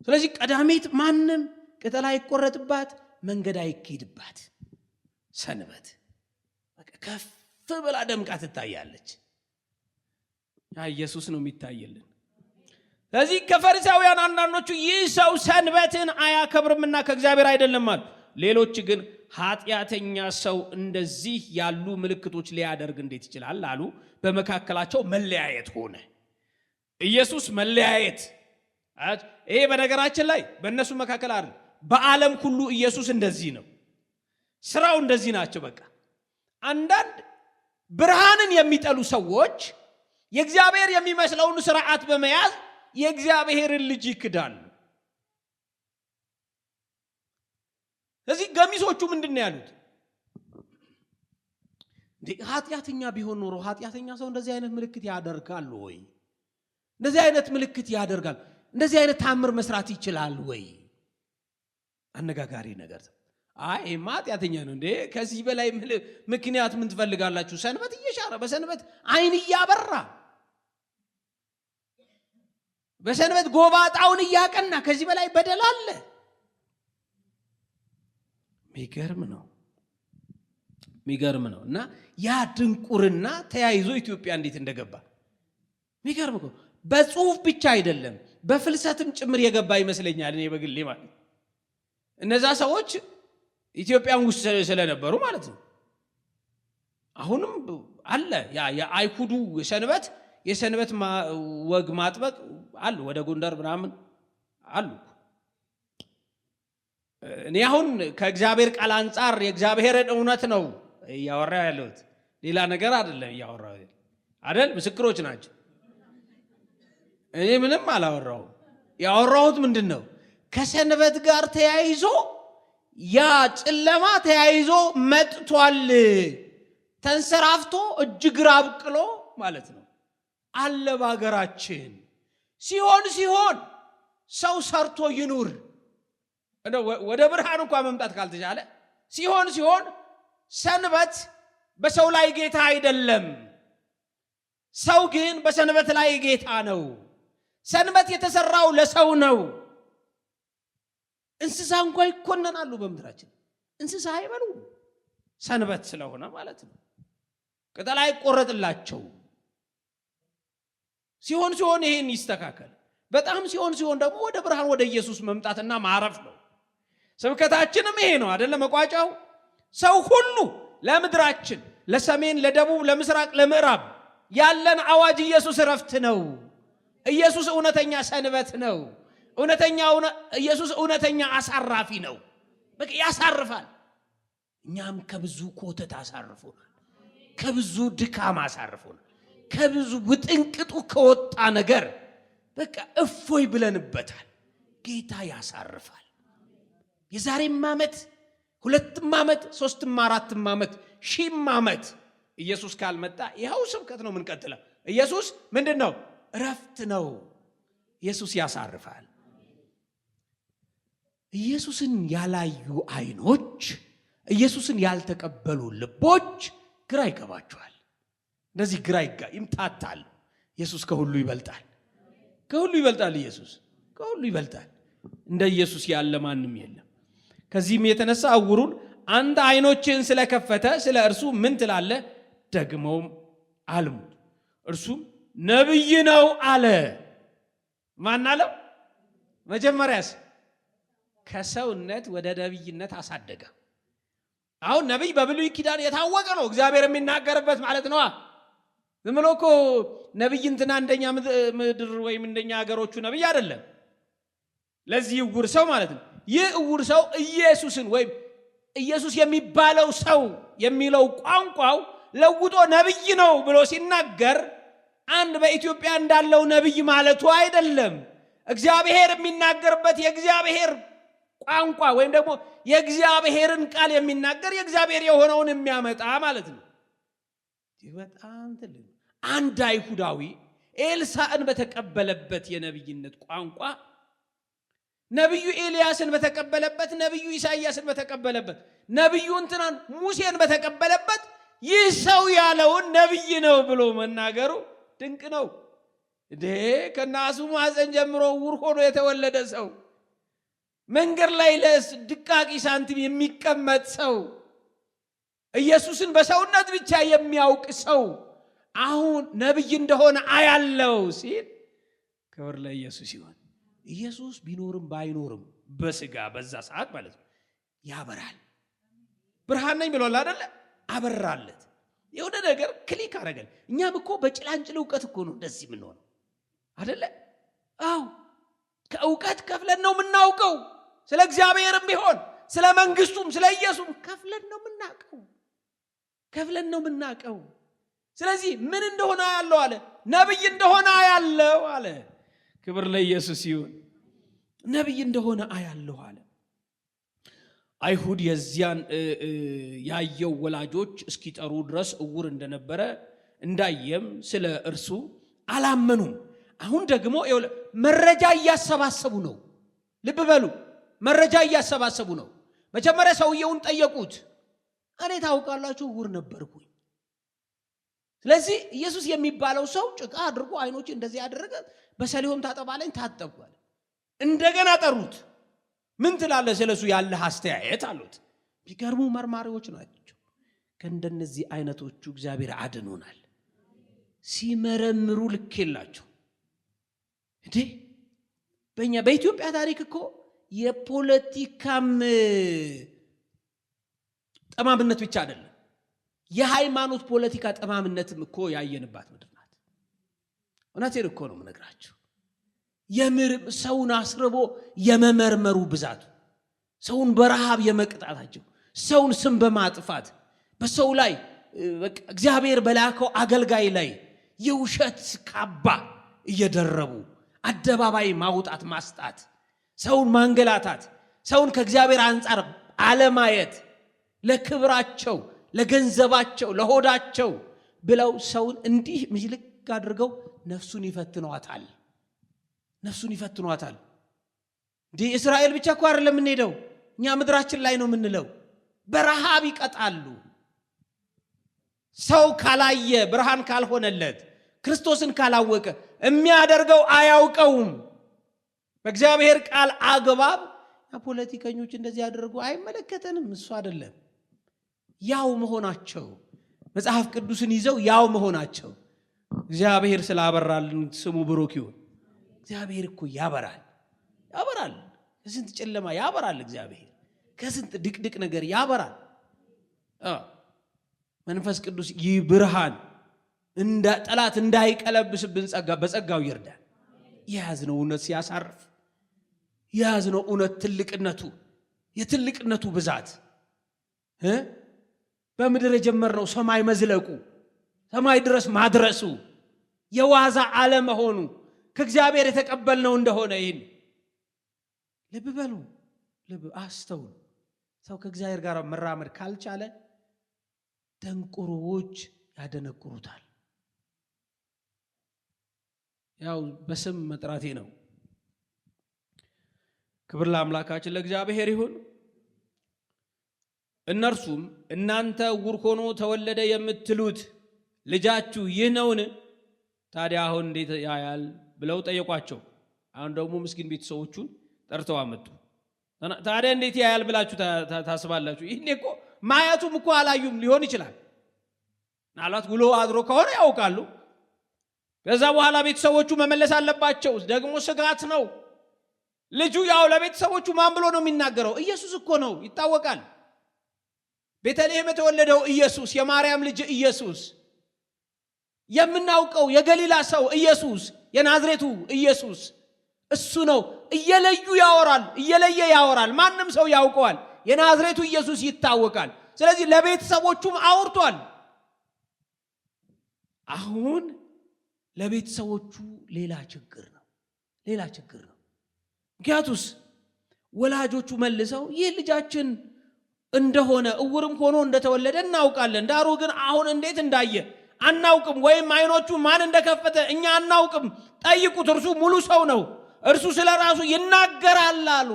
ስለዚህ ቀዳሚት ማንም ቅጠል አይቆረጥባት፣ መንገድ አይኬድባት ሰንበት ከፍ ብላ ደምቃ ትታያለች። ኢየሱስ ነው የሚታየልን። ስለዚህ ከፈሪሳውያን አንዳንዶቹ ይህ ሰው ሰንበትን አያከብርምና ከእግዚአብሔር አይደለም አሉ። ሌሎች ግን ኃጢአተኛ ሰው እንደዚህ ያሉ ምልክቶች ሊያደርግ እንዴት ይችላል አሉ። በመካከላቸው መለያየት ሆነ። ኢየሱስ መለያየት ይሄ በነገራችን ላይ በእነሱ መካከል አይደል፣ በዓለም ሁሉ ኢየሱስ እንደዚህ ነው። ስራው እንደዚህ ናቸው። በቃ አንዳንድ ብርሃንን የሚጠሉ ሰዎች የእግዚአብሔር የሚመስለውን ሥርዓት በመያዝ የእግዚአብሔርን ልጅ ይክዳሉ። ስለዚህ ገሚሶቹ ምንድን ነው ያሉት? ኃጢአተኛ ቢሆን ኖሮ ኃጢአተኛ ሰው እንደዚህ አይነት ምልክት ያደርጋል ወይ? እንደዚህ አይነት ምልክት ያደርጋል? እንደዚህ አይነት ታምር መስራት ይችላል ወይ? አነጋጋሪ ነገር። አይ ኃጢአተኛ ነው እንዴ? ከዚህ በላይ ምክንያት ምን ትፈልጋላችሁ? ሰንበት እየሻረ በሰንበት አይን እያበራ በሰንበት ጎባጣውን እያቀና ከዚህ በላይ በደል አለ? ሚገርም ነው። እና ያ ድንቁርና ተያይዞ ኢትዮጵያ እንዴት እንደገባ ሚገርም ነው። በጽሁፍ ብቻ አይደለም በፍልሰትም ጭምር የገባ ይመስለኛል። እኔ በግሌ ማለት እነዛ ሰዎች ኢትዮጵያን ውስጥ ስለነበሩ ማለት ነው። አሁንም አለ ያ የአይሁዱ የሰንበት ወግ ማጥበቅ አሉ። ወደ ጎንደር ምናምን አሉ። እኔ አሁን ከእግዚአብሔር ቃል አንጻር የእግዚአብሔርን እውነት ነው እያወራሁ ያለሁት፣ ሌላ ነገር አይደለም እያወራሁ አይደል? ምስክሮች ናቸው። እኔ ምንም አላወራሁም። ያወራሁት ምንድን ነው? ከሰንበት ጋር ተያይዞ ያ ጨለማ ተያይዞ መጥቷል። ተንሰራፍቶ እጅግር አብቅሎ ማለት ነው አለ በሀገራችን። ሲሆን ሰው ሰርቶ ይኑር። ወደ ብርሃን እንኳን መምጣት ካልተቻለ ሲሆን ሰንበት በሰው ላይ ጌታ አይደለም። ሰው ግን በሰንበት ላይ ጌታ ነው። ሰንበት የተሰራው ለሰው ነው። እንስሳ እንኳን ይኮነናሉ በምድራችን። እንስሳ አይበሉ ሰንበት ስለሆነ ማለት ነው። ቅጠል አይቆረጥላቸው። ሲሆን ይሄን ይስተካከል። በጣም ሲሆን ደግሞ ወደ ብርሃን ወደ ኢየሱስ መምጣትና ማረፍ ነው። ስብከታችንም ይሄ ነው አይደለ? መቋጫው ሰው ሁሉ ለምድራችን፣ ለሰሜን፣ ለደቡብ፣ ለምስራቅ፣ ለምዕራብ ያለን አዋጅ ኢየሱስ እረፍት ነው። ኢየሱስ እውነተኛ ሰንበት ነው። ኢየሱስ እውነተኛ አሳራፊ ነው። በቃ ያሳርፋል። እኛም ከብዙ ኮተት አሳርፎናል። ከብዙ ድካም አሳርፎናል። ከብዙ ውጥንቅጡ ከወጣ ነገር በቃ እፎይ ብለንበታል። ጌታ ያሳርፋል። የዛሬም ዓመት 2 ዓመት 3 4 ዓመት 1000 ዓመት ኢየሱስ ካልመጣ ይኸው ስብከት ነው የምንቀጥለው። ኢየሱስ ምንድን ነው? እረፍት ነው። ኢየሱስ ያሳርፋል። ኢየሱስን ያላዩ አይኖች፣ ኢየሱስን ያልተቀበሉ ልቦች ግራ ይገባቸዋል። እንደዚህ ግራ ይምታታል። ኢየሱስ ከሁሉ ይበልጣል። ከሁሉ ይበልጣል። ኢየሱስ ከሁሉ ይበልጣል። እንደ ኢየሱስ ያለ ማንም የለም። ከዚህም የተነሳ ዕውሩን አንተ አይኖችን ስለከፈተ ስለ እርሱ ምን ትላለህ? ደግሞም አልሙት። እርሱም ነብይ ነው አለ። ማን አለው? መጀመሪያስ ከሰውነት ወደ ነብይነት አሳደገ። አሁን ነብይ በብሉይ ኪዳን የታወቀ ነው፣ እግዚአብሔር የሚናገርበት ማለት ነው። ዝም ብሎ እኮ ነብይ እንትና እንደኛ ምድር ወይም እንደኛ ሀገሮቹ ነብይ አይደለም። ለዚህ ዕውር ሰው ማለት ነው። ይህ ዕውር ሰው ኢየሱስን ወይም ኢየሱስ የሚባለው ሰው የሚለው ቋንቋው ለውጦ ነብይ ነው ብሎ ሲናገር አንድ በኢትዮጵያ እንዳለው ነብይ ማለቱ አይደለም። እግዚአብሔር የሚናገርበት የእግዚአብሔር ቋንቋ ወይም ደግሞ የእግዚአብሔርን ቃል የሚናገር የእግዚአብሔር የሆነውን የሚያመጣ ማለት ነው። በጣም ትልቅ አንድ አይሁዳዊ ኤልሳዕን በተቀበለበት የነብይነት ቋንቋ፣ ነብዩ ኤልያስን በተቀበለበት፣ ነብዩ ኢሳይያስን በተቀበለበት፣ ነብዩ እንትናን ሙሴን በተቀበለበት ይህ ሰው ያለውን ነብይ ነው ብሎ መናገሩ ድንቅ ነው። ከናሱ ማፀን ጀምሮ ዕውር ሆኖ የተወለደ ሰው፣ መንገድ ላይ ለድቃቂ ሳንቲም የሚቀመጥ ሰው፣ ኢየሱስን በሰውነት ብቻ የሚያውቅ ሰው አሁን ነብይ እንደሆነ አያለው ሲል ክብር ለኢየሱስ ይሁን። ኢየሱስ ቢኖርም ባይኖርም በስጋ በዛ ሰዓት ማለት ነው ያበራል። ብርሃን ነኝ ብሏል አይደለ? አበራለት። የሆነ ነገር ክሊክ አረገን። እኛም እኮ በጭላንጭል ዕውቀት እኮ ነው እንደዚህ ምን ሆነ አይደለ? አዎ ከዕውቀት ከፍለን ነው የምናውቀው። ስለ እግዚአብሔርም ቢሆን ስለ መንግስቱም ስለ ኢየሱስም ከፍለን ነው የምናውቀው። ስለዚህ ምን እንደሆነ ያለው አለ ነብይ እንደሆነ ያለው አለ። ክብር ለኢየሱስ ይሁን። ነብይ እንደሆነ ያለው አለ። አይሁድ የዚያን ያየው ወላጆች እስኪጠሩ ድረስ እውር እንደነበረ እንዳየም ስለ እርሱ አላመኑም። አሁን ደግሞ መረጃ እያሰባሰቡ ነው። ልብ በሉ፣ መረጃ እያሰባሰቡ ነው። መጀመሪያ ሰውየውን ጠየቁት። እኔ ታውቃላችሁ እውር ነበርኩኝ። ስለዚህ ኢየሱስ የሚባለው ሰው ጭቃ አድርጎ አይኖች እንደዚህ ያደረገ በሰሊሆም ታጠባለኝ ታጠብኳል። እንደገና ጠሩት። ምን ትላለህ ስለሱ ያለህ አስተያየት አሉት። ቢገርሙ መርማሪዎች ናቸው። ከእንደነዚህ አይነቶቹ እግዚአብሔር አድኖናል። ሲመረምሩ ልክ የላቸው እንዴ። በእኛ በኢትዮጵያ ታሪክ እኮ የፖለቲካም ጠማምነት ብቻ አይደለም፣ የሃይማኖት ፖለቲካ ጠማምነትም እኮ ያየንባት ምድር ናት። እውነቴን እኮ ነው የምነግራቸው። ሰውን አስርቦ የመመርመሩ ብዛቱ፣ ሰውን በረሃብ የመቅጣታቸው፣ ሰውን ስም በማጥፋት በሰው ላይ እግዚአብሔር በላከው አገልጋይ ላይ የውሸት ካባ እየደረቡ አደባባይ ማውጣት ማስጣት፣ ሰውን ማንገላታት፣ ሰውን ከእግዚአብሔር አንጻር አለማየት፣ ለክብራቸው ለገንዘባቸው ለሆዳቸው ብለው ሰውን እንዲህ ምጅልቅ አድርገው ነፍሱን ይፈትኗታል። ነፍሱን ይፈትኗታል። እንዲህ እስራኤል ብቻ እኮ አይደለም የምንሄደው፣ እኛ ምድራችን ላይ ነው የምንለው። በረሃብ ይቀጣሉ። ሰው ካላየ ብርሃን ካልሆነለት ክርስቶስን ካላወቀ የሚያደርገው አያውቀውም። በእግዚአብሔር ቃል አግባብ ፖለቲከኞች እንደዚህ ያደርጉ አይመለከተንም፣ እሱ አይደለም። ያው መሆናቸው መጽሐፍ ቅዱስን ይዘው ያው መሆናቸው እግዚአብሔር ስላበራልን ስሙ ብሩክ ይሁን። እግዚአብሔር እኮ ያበራል። ከስንት ጨለማ ያበራል። እግዚአብሔር ከስንት ድቅድቅ ነገር ያበራል። መንፈስ ቅዱስ ይህ ብርሃን ጠላት እንዳይቀለብስብን በጸጋው ይርዳል። የያዝነው እውነት ሲያሳርፍ፣ የያዝነው እውነት የትልቅነቱ ብዛት በምድር የጀመርነው ሰማይ መዝለቁ፣ ሰማይ ድረስ ማድረሱ የዋዛ አለመሆኑ ከእግዚአብሔር የተቀበልነው እንደሆነ ይህን ልብ በሉ፣ አስተውሉ። ሰው ከእግዚአብሔር ጋር መራመድ ካልቻለ ደንቆሮዎች ያደነቁሩታል። ያው በስም መጥራቴ ነው። ክብር ለአምላካችን ለእግዚአብሔር ይሁን። እነርሱም እናንተ ዕውር ሆኖ ተወለደ የምትሉት ልጃችሁ ይህ ነውን? ታዲያ አሁን እንዴት ያያል ብለው ጠየቋቸው። አሁን ደግሞ ምስኪን ቤተሰቦቹን ጠርተው አመጡ። ታዲያ እንዴት ያያል ብላችሁ ታስባላችሁ? ይሄኔ እኮ ማየቱም እኮ አላዩም ሊሆን ይችላል። ምናልባት ውሎ አድሮ ከሆነ ያውቃሉ። ከዛ በኋላ ቤተሰቦቹ መመለስ አለባቸው። ደግሞ ስጋት ነው። ልጁ ያው ለቤተሰቦቹ ማን ብሎ ነው የሚናገረው? ኢየሱስ እኮ ነው፣ ይታወቃል። ቤተልሔም የተወለደው ኢየሱስ፣ የማርያም ልጅ ኢየሱስ፣ የምናውቀው የገሊላ ሰው ኢየሱስ፣ የናዝሬቱ ኢየሱስ እሱ ነው። እየለየ ያወራል። ማንም ሰው ያውቀዋል። የናዝሬቱ ኢየሱስ ይታወቃል። ስለዚህ ለቤተሰቦቹም አውርቷል። አሁን ለቤተሰቦቹ ሌላ ችግር ነው። ምክንያቱስ ወላጆቹ መልሰው ይህ ልጃችን እንደሆነ ዕውርም ሆኖ እንደተወለደ እናውቃለን፣ ዳሩ ግን አሁን እንዴት እንዳየ አናውቅም፣ ወይም አይኖቹ ማን እንደከፈተ እኛ አናውቅም። ጠይቁት፣ እርሱ ሙሉ ሰው ነው፣ እርሱ ስለ ራሱ ይናገራል አሉ።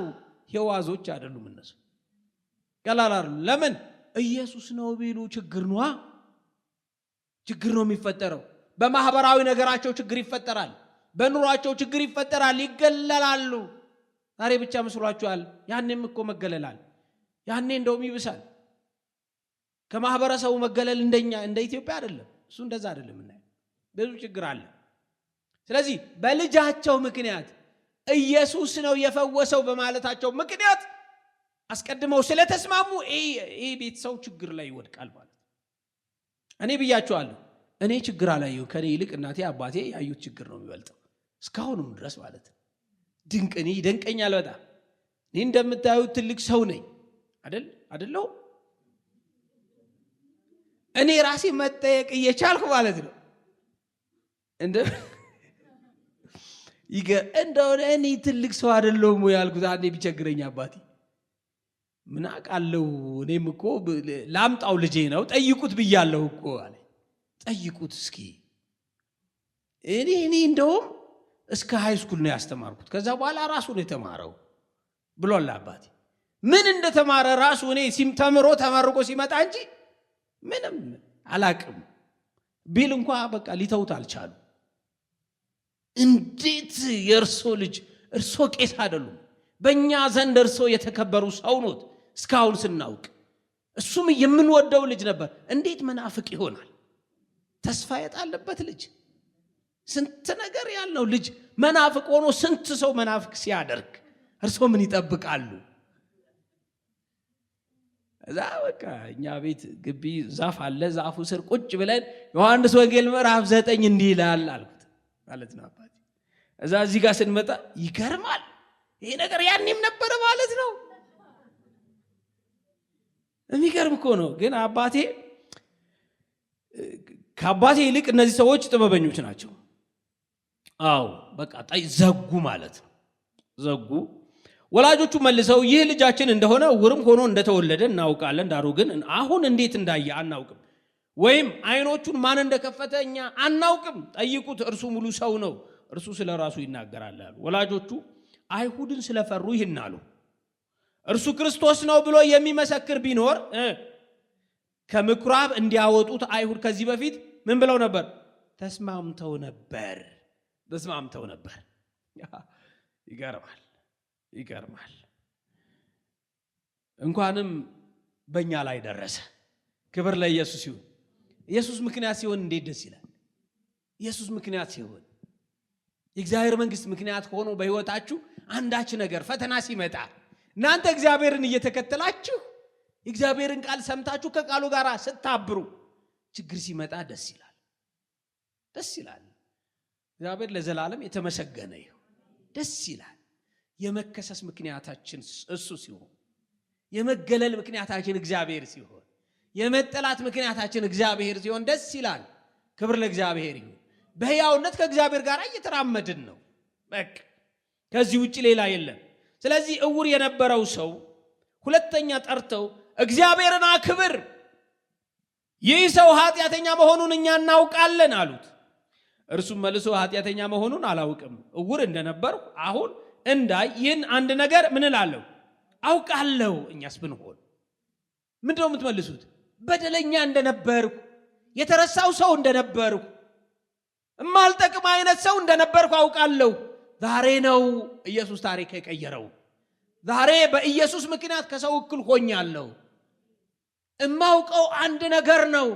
የዋዞች አይደሉም እነሱ፣ ቀላላሉ። ለምን? ኢየሱስ ነው ቢሉ ችግር ነው የሚፈጠረው። በማህበራዊ ነገራቸው ችግር ይፈጠራል፣ በኑሯቸው ችግር ይፈጠራል፣ ይገለላሉ። ዛሬ ብቻ መስሏችኋል? ያኔም እኮ መገለላል። ያኔ እንደውም ይብሳል። ከማህበረሰቡ መገለል እንደ ኢትዮጵያ አይደለም። እሱ እንደዛ አይደለም። ብዙ ችግር አለ። ስለዚህ በልጃቸው ምክንያት ኢየሱስ ነው የፈወሰው በማለታቸው ምክንያት አስቀድመው ስለተስማሙ ይህ ቤተሰው ችግር ላይ ይወድቃል ማለት። እኔ ብያቸዋለሁ፣ እኔ ችግር አላየሁ። ከኔ ይልቅ እናቴ አባቴ ያዩት ችግር ነው የሚበልጠው እስካሁንም ድረስ ማለት ነው። እኔ ይደንቀኛል በጣም። እኔ እንደምታዩት ትልቅ ሰው ነኝ አይደለሁ? እኔ ራሴ መጠየቅ እየቻልኩ ማለት ነው እንደው እኔ ትልቅ ሰው አይደለሁም ያልኩት አንዴ ቢቸግረኝ አባቴ ምን አውቃለሁ እኔም እኮ ላምጣው ልጄ ነው ጠይቁት ብያለሁ እኮ አለ ጠይቁት እስኪ እኔ እንደውም እስከ ሃይ ስኩል ነው ያስተማርኩት ከዛ በኋላ ራሱ ነው የተማረው ብሎላ አባቴ ምን እንደተማረ ራሱ እኔ ተምሮ ተመርቆ ሲመጣ እንጂ ምንም አላቅም ቢል እንኳን በቃ ሊተውት አልቻሉ እንዴት የእርሶ ልጅ እርሶ ቄስ አይደሉም በእኛ ዘንድ እርሶ የተከበሩ ሰው ኖት እስካሁን ስናውቅ እሱም የምንወደው ልጅ ነበር እንዴት መናፍቅ ይሆናል ተስፋ ያጣለበት ልጅ ስንት ነገር ያለው ልጅ መናፍቅ ሆኖ ስንት ሰው መናፍቅ ሲያደርግ እርሶ ምን ይጠብቃሉ እዛ በቃ እኛ ቤት ግቢ ዛፍ አለ ዛፉ ስር ቁጭ ብለን ዮሐንስ ወንጌል ምዕራፍ 9 እንዲህ ይላል አልኩት ማለት ነው አባቴ እዛ እዚህ ጋር ስንመጣ ይገርማል ይሄ ነገር ያኔም ነበር ማለት ነው የሚገርም እኮ ነው ግን አባቴ ከአባቴ ይልቅ እነዚህ ሰዎች ጥበበኞች ናቸው አዎ በቃ ዘጉ ማለት ነው ዘጉ ወላጆቹ መልሰው ይህ ልጃችን እንደሆነ ውርም ሆኖ እንደተወለደ እናውቃለን ዳሩ ግን አሁን እንዴት እንዳየ አናውቅም ወይም አይኖቹን ማን እንደከፈተ እኛ አናውቅም ጠይቁት እርሱ ሙሉ ሰው ነው እርሱ ስለራሱ ይናገራል አሉ ወላጆቹ አይሁድን ስለፈሩ ይህን አሉ እርሱ ክርስቶስ ነው ብሎ የሚመሰክር ቢኖር ከምኩራብ እንዲያወጡት አይሁድ ከዚህ በፊት ምን ብለው ነበር ተስማምተው ነበር ይገርማል እንኳንም በእኛ ላይ ደረሰ ክብር ለኢየሱስ ይሁን ኢየሱስ ምክንያት ሲሆን እንዴት ደስ ይላል ኢየሱስ ምክንያት ሲሆን የእግዚአብሔር መንግስት ምክንያት ሆኖ በህይወታችሁ አንዳች ነገር ፈተና ሲመጣ እናንተ እግዚአብሔርን እየተከተላችሁ የእግዚአብሔርን ቃል ሰምታችሁ ከቃሉ ጋር ስታብሩ ችግር ሲመጣ ደስ ይላል እግዚአብሔር ለዘላለም የተመሰገነ ይሁን ደስ ይላል የመከሰስ ምክንያታችን እሱ ሲሆን የመገለል ምክንያታችን እግዚአብሔር ሲሆን የመጠላት ምክንያታችን እግዚአብሔር ሲሆን ደስ ይላል ክብር ለእግዚአብሔር ይሁን በሕያውነት ከእግዚአብሔር ጋር እየተራመድን ነው በቃ ከዚህ ውጪ ሌላ የለም ስለዚህ እውር የነበረው ሰው ሁለተኛ ጠርተው እግዚአብሔርን አክብር ይህ ሰው ኃጢአተኛ መሆኑን እኛ እናውቃለን አሉት እርሱም መልሶ ኃጢአተኛ መሆኑን አላውቅም እውር እንደነበርኩ አሁን እንዳይ ይህን አንድ ነገር ምን እላለሁ አውቃለሁ እኛስ ብንሆን ምንድነው የምትመልሱት በደለኛ እንደነበርኩ የተረሳው ሰው እንደነበርኩ እማልጠቅም አይነት ሰው እንደነበርኩ አውቃለሁ ዛሬ ነው ኢየሱስ ታሪክ የቀየረው ዛሬ በኢየሱስ ምክንያት ከሰው እኩል ሆኛለሁ እማውቀው አንድ ነገር ነው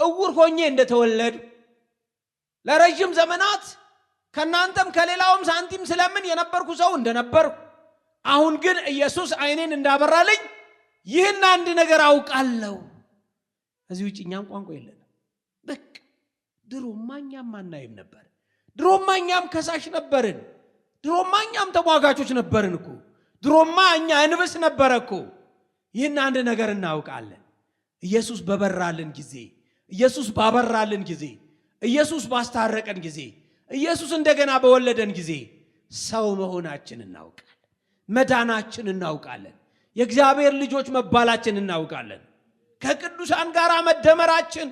እውር ሆኜ እንደተወለድ ለረጅም ዘመናት ከናንተም ከሌላውም ሳንቲም ስለምን የነበርኩ ሰው እንደነበርኩ አሁን ግን ኢየሱስ አይኔን እንዳበራልኝ ይህን አንድ ነገር አውቃለሁ እዚህ ውጪ እኛም ቋንቋ የለንም በቃ ድሮማኛም አናይም ነበር ድሮማኛም ከሳሽ ነበርን ድሮማኛም ተሟጋቾች ነበርን እኮ ድሮማኛ እንብስ ነበረኮ ይህን አንድ ነገር እናውቃለን ኢየሱስ በበራልን ጊዜ ኢየሱስ ባበራልን ጊዜ ኢየሱስ ባስታረቀን ጊዜ ኢየሱስ እንደገና በወለደን ጊዜ ሰው መሆናችን እናውቃለን መዳናችን እናውቃለን የእግዚአብሔር ልጆች መባላችን እናውቃለን ከቅዱሳን ጋር መደመራችን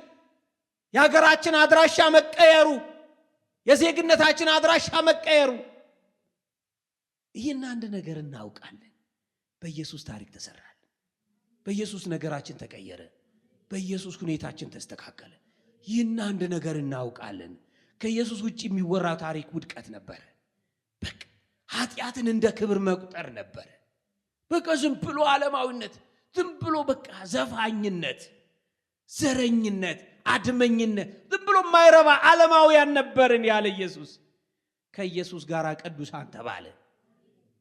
የሀገራችን አድራሻ መቀየሩ የዜግነታችን አድራሻ መቀየሩ ይህን አንድ ነገር እናውቃለን በኢየሱስ ታሪክ ተሰራል በኢየሱስ ነገራችን ተቀየረ በኢየሱስ ሁኔታችን ተስተካከለ ይህን አንድ ነገር እናውቃለን ከኢየሱስ ውጪ የሚወራ ታሪክ ውድቀት ነበር በቃ ኃጢአትን እንደ ክብር መቁጠር ነበር በቃ ዝም ብሎ ዓለማዊነት ዝም ብሎ በቃ ዘፋኝነት ዘረኝነት አድመኝነት ዝም ብሎ ማይረባ ዓለማውያን ነበርን ያለ ኢየሱስ ከኢየሱስ ጋር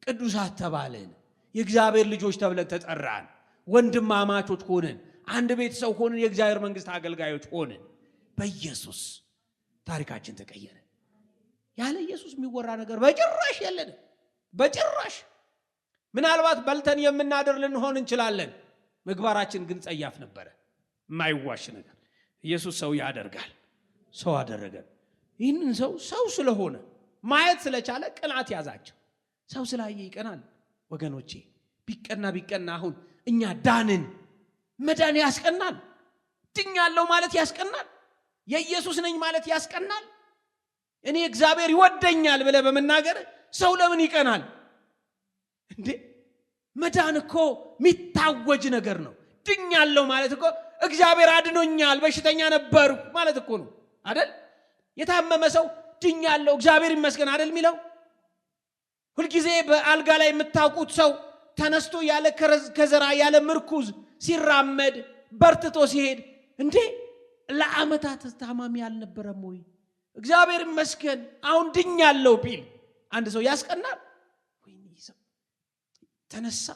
ቅዱሳት ተባልን የእግዚአብሔር ልጆች ተብለን ተጠራን ወንድማማቾች ሆነን አንድ ቤተሰብ ሆነን የእግዚአብሔር መንግስት አገልጋዮች ሆነን በኢየሱስ ታሪካችን ተቀየረ ያለ ኢየሱስ የሚወራ ነገር በጭራሽ የለንም በጭራሽ ምናልባት በልተን የምናደር ልንሆን እንችላለን ምግባራችን ግን ጸያፍ ነበር የማይዋሽ ነገር ኢየሱስ ሰው ያደርጋል። ሰው አደረገ። ይህንን ሰው ስለሆነ ማየት ስለቻለ ቅናት ያዛቸው። ሰው ስላየ ይቀናል ወገኖቼ። ቢቀና አሁን እኛ ዳንን። መዳን ያስቀናል። ድኛለሁ ማለት ያስቀናል። የኢየሱስ ነኝ ማለት ያስቀናል። እኔ እግዚአብሔር ይወደኛል ብለህ በመናገር ሰው ለምን ይቀናል እንዴ? መዳን እኮ የሚታወጅ ነገር ነው። ድኛለሁ ማለት እኮ እግዚአብሔር አድኖኛል፣ በሽተኛ ነበርኩ ማለት እኮ ነው አይደል? የታመመ ሰው ድኛለሁ እግዚአብሔር ይመስገን አይደል የሚለው? ሁልጊዜ በአልጋ ላይ የምታውቁት ሰው ተነስቶ ያለ ከዘራ ያለ ምርኩዝ ሲራመድ በርትቶ ሲሄድ እንዴ ለዓመታት ታማሚ አልነበረም ወይ? እግዚአብሔር ይመስገን አሁን ድኛለሁ ቢል አንድ ሰው ያስቀናል ወይ? ይሰው ተነሳ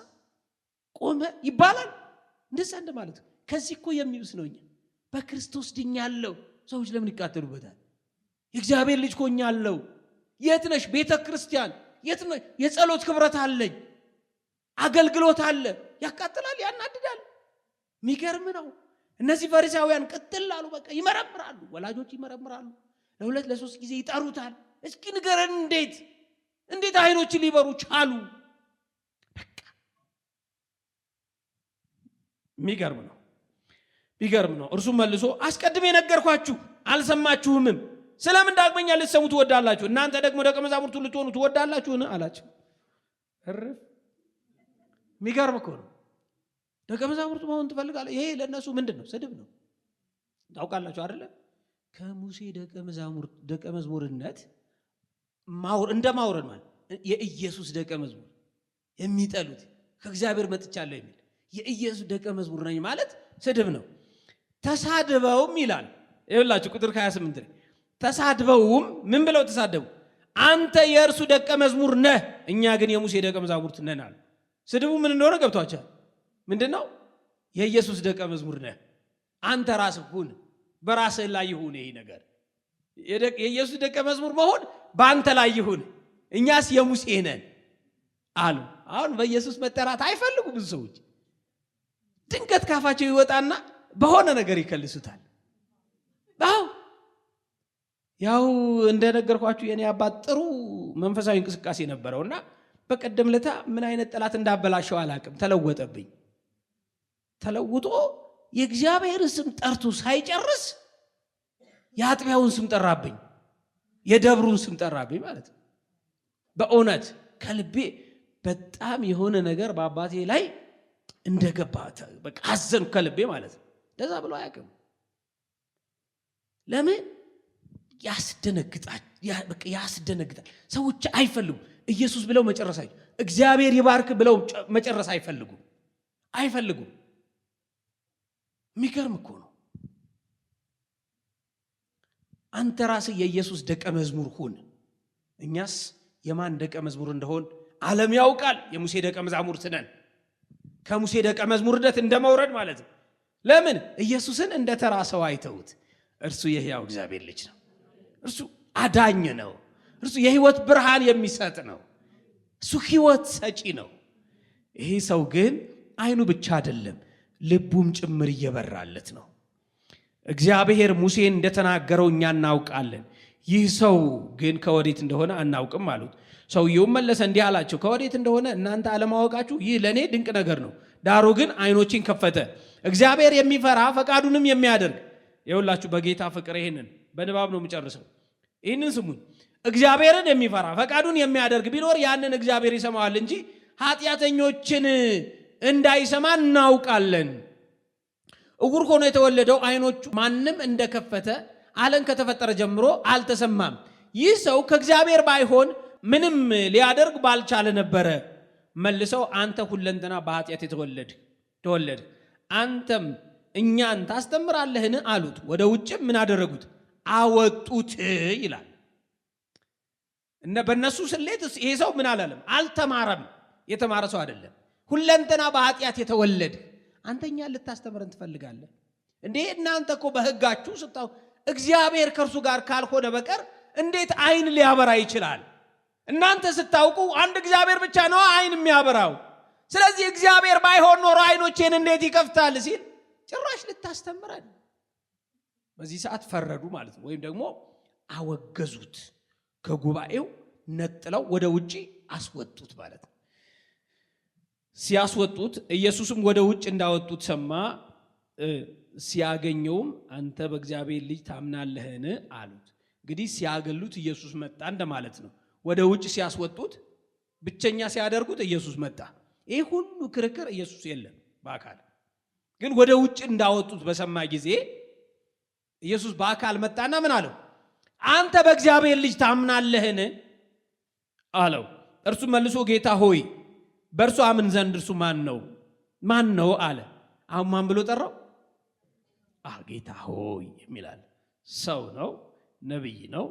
ቆመ ይባላል። እንደዛ እንደማለት ነው። ከዚህ እኮ የሚብስ ነው። እኛ በክርስቶስ ድኛለሁ ሰዎች ለምን ይቃጠሉበታል? የእግዚአብሔር ልጅ ሆኛለሁ። የት ነሽ? ቤተ ክርስቲያን የት ነሽ? የጸሎት ክብረት አለኝ፣ አገልግሎት አለ። ያቃጥላል፣ ያናድዳል። የሚገርም ነው። እነዚህ ፈሪሳውያን ቅጥል አሉ። በቃ ይመረምራሉ፣ ወላጆች ይመረምራሉ። ለሁለት ለሶስት ጊዜ ይጠሩታል። እስኪ ንገረን እንዴት አይኖችን ሊበሩ ቻሉ? በቃ የሚገርም ነው። እርሱም መልሶ አስቀድሜ ነገርኳችሁ አልሰማችሁምም። ስለምን ዳግመኛ ልትሰሙ ትወዳላችሁ? እናንተ ደግሞ ደቀ መዛሙርቱ ልትሆኑ ትወዳላችሁን አላቸው። የሚገርም እኮ ነው። ደቀ መዛሙርቱ መሆን ትፈልጋለህ? ይሄ ለነሱ ምንድነው? ስድብ ነው። ታውቃላችሁ አይደለ? ከሙሴ ደቀ መዝሙርነት እንደ ማውረድ ማለት የኢየሱስ ደቀ መዝሙር የሚጠሉት ከእግዚአብሔር መጥቻለሁ የሚል የኢየሱስ ደቀ መዝሙር ነኝ ማለት ስድብ ነው። ተሳድበውም ይላል ይኸውላችሁ ቁጥር 28 ላይ ተሳድበውም ምን ብለው ተሳደቡ? አንተ የእርሱ ደቀ መዝሙር ነህ፣ እኛ ግን የሙሴ ደቀ መዛሙርት ነን አሉ። ስድቡ ምን እንደሆነ ገብቷቸዋል? ምንድነው? የኢየሱስ ደቀ መዝሙር ነህ አንተ ራስህ ሁን፣ በራስህ ላይ ይሁን። ይሄ ነገር የኢየሱስ ደቀ መዝሙር መሆን በአንተ ላይ ይሁን፣ እኛስ የሙሴ ነን አሉ። አሁን በኢየሱስ መጠራት አይፈልጉ ብዙ ሰዎች። ድንገት ካፋቸው ይወጣና በሆነ ነገር ይከልሱታል። ያው እንደነገርኳችሁ የኔ አባት ጥሩ መንፈሳዊ እንቅስቃሴ ነበረውና በቀደም ለታ ምን አይነት ጠላት እንዳበላሸው አላቅም። ተለወጠብኝ። ተለውጦ የእግዚአብሔር ስም ጠርቶ ሳይጨርስ የአጥቢያውን ስም ጠራብኝ፣ የደብሩን ስም ጠራብኝ ማለት ነው። በእውነት ከልቤ በጣም የሆነ ነገር በአባቴ ላይ እንደገባ በቃ አዘንኩ ከልቤ ማለት ነው። እንደዛ ብሎ አያውቅም። ለምን? ያስደነግጣል። ሰዎች አይፈልጉም። ኢየሱስ ብለው መጨረስ እግዚአብሔር ይባርክ ብለው መጨረስ አይፈልጉም። የሚገርም እኮ ነው። አንተ ራስህ የኢየሱስ ደቀ መዝሙር ሁን። እኛስ የማን ደቀ መዝሙር እንደሆን ዓለም ያውቃል። የሙሴ ደቀ መዛሙርት ነን። ከሙሴ ደቀ መዝሙርነት እንደመውረድ ማለት ነው። ለምን? ኢየሱስን እንደ ተራ ሰው አይተውት። እርሱ የሕያው እግዚአብሔር ልጅ ነው። እርሱ አዳኝ ነው። እርሱ የህይወት ብርሃን የሚሰጥ ነው። እሱ ህይወት ሰጪ ነው። ይሄ ሰው ግን አይኑ ብቻ አይደለም ልቡም ጭምር እየበራለት ነው። እግዚአብሔር ሙሴን እንደተናገረው እኛ እናውቃለን፣ ይህ ሰው ግን ከወዴት እንደሆነ አናውቅም አሉት። ሰውየውም መለሰ እንዲህ አላቸው፣ ከወዴት እንደሆነ እናንተ አለማወቃችሁ ይህ ለእኔ ድንቅ ነገር ነው። ዳሩ ግን አይኖችን ከፈተ፣ እግዚአብሔር የሚፈራ ፈቃዱንም የሚያደርግ። ይኸውላችሁ በጌታ ፍቅር ይሄንን በንባብ ነው የምጨርሰው። ይህንን ስሙኝ። እግዚአብሔርን የሚፈራ ፈቃዱን የሚያደርግ ቢኖር ያንን እግዚአብሔር ይሰማዋል እንጂ ኃጢአተኞችን እንዳይሰማ እናውቃለን። እውር ሆኖ የተወለደው አይኖቹ ማንም እንደከፈተ ዓለም ከተፈጠረ ጀምሮ አልተሰማም። ይህ ሰው ከእግዚአብሔር ባይሆን ምንም ሊያደርግ ባልቻለ ነበረ። መልሰው አንተ ሁለንተና በኃጢአት ተወለድ አንተም እኛን ታስተምራለህን አሉት። ወደ ውጭም ምን አደረጉት? አወጡት ይላል። በእነሱ ስሌት ይሄ ሰው ምን አላለም? አልተማረም። የተማረ ሰው አይደለም። ሁለንተና በኃጢአት የተወለደ አንተኛ ልታስተምረን ትፈልጋለህ እንዴ? እናንተ እኮ በሕጋችሁ ስታው እግዚአብሔር ከእርሱ ጋር ካልሆነ በቀር እንዴት አይን ሊያበራ ይችላል? እናንተ ስታውቁ አንድ እግዚአብሔር ብቻ ነው አይን የሚያበራው። ስለዚህ እግዚአብሔር ባይሆን ኖሮ አይኖቼን እንዴት ይከፍታል ሲል ጭራሽ ልታስተምረን በዚህ ሰዓት ፈረዱ ማለት ነው። ወይም ደግሞ አወገዙት፣ ከጉባኤው ነጥለው ወደ ውጪ አስወጡት ማለት ነው። ሲያስወጡት ኢየሱስም ወደ ውጭ እንዳወጡት ሰማ። ሲያገኘውም አንተ በእግዚአብሔር ልጅ ታምናለህን አሉት። እንግዲህ ሲያገሉት ኢየሱስ መጣ እንደማለት ነው። ወደ ውጭ ሲያስወጡት፣ ብቸኛ ሲያደርጉት ኢየሱስ መጣ። ይህ ሁሉ ክርክር ኢየሱስ የለም በአካል ግን ወደ ውጭ እንዳወጡት በሰማ ጊዜ ኢየሱስ በአካል መጣና ምን አለው? አንተ በእግዚአብሔር ልጅ ታምናለህን አለው። እርሱ መልሶ ጌታ ሆይ በእርሱ አምን ዘንድ እርሱ ማን ነው አለ። አሁን ማን ብሎ ጠራው? ጌታ ሆይ የሚላል ሰው ነው፣ ነቢይ ነው።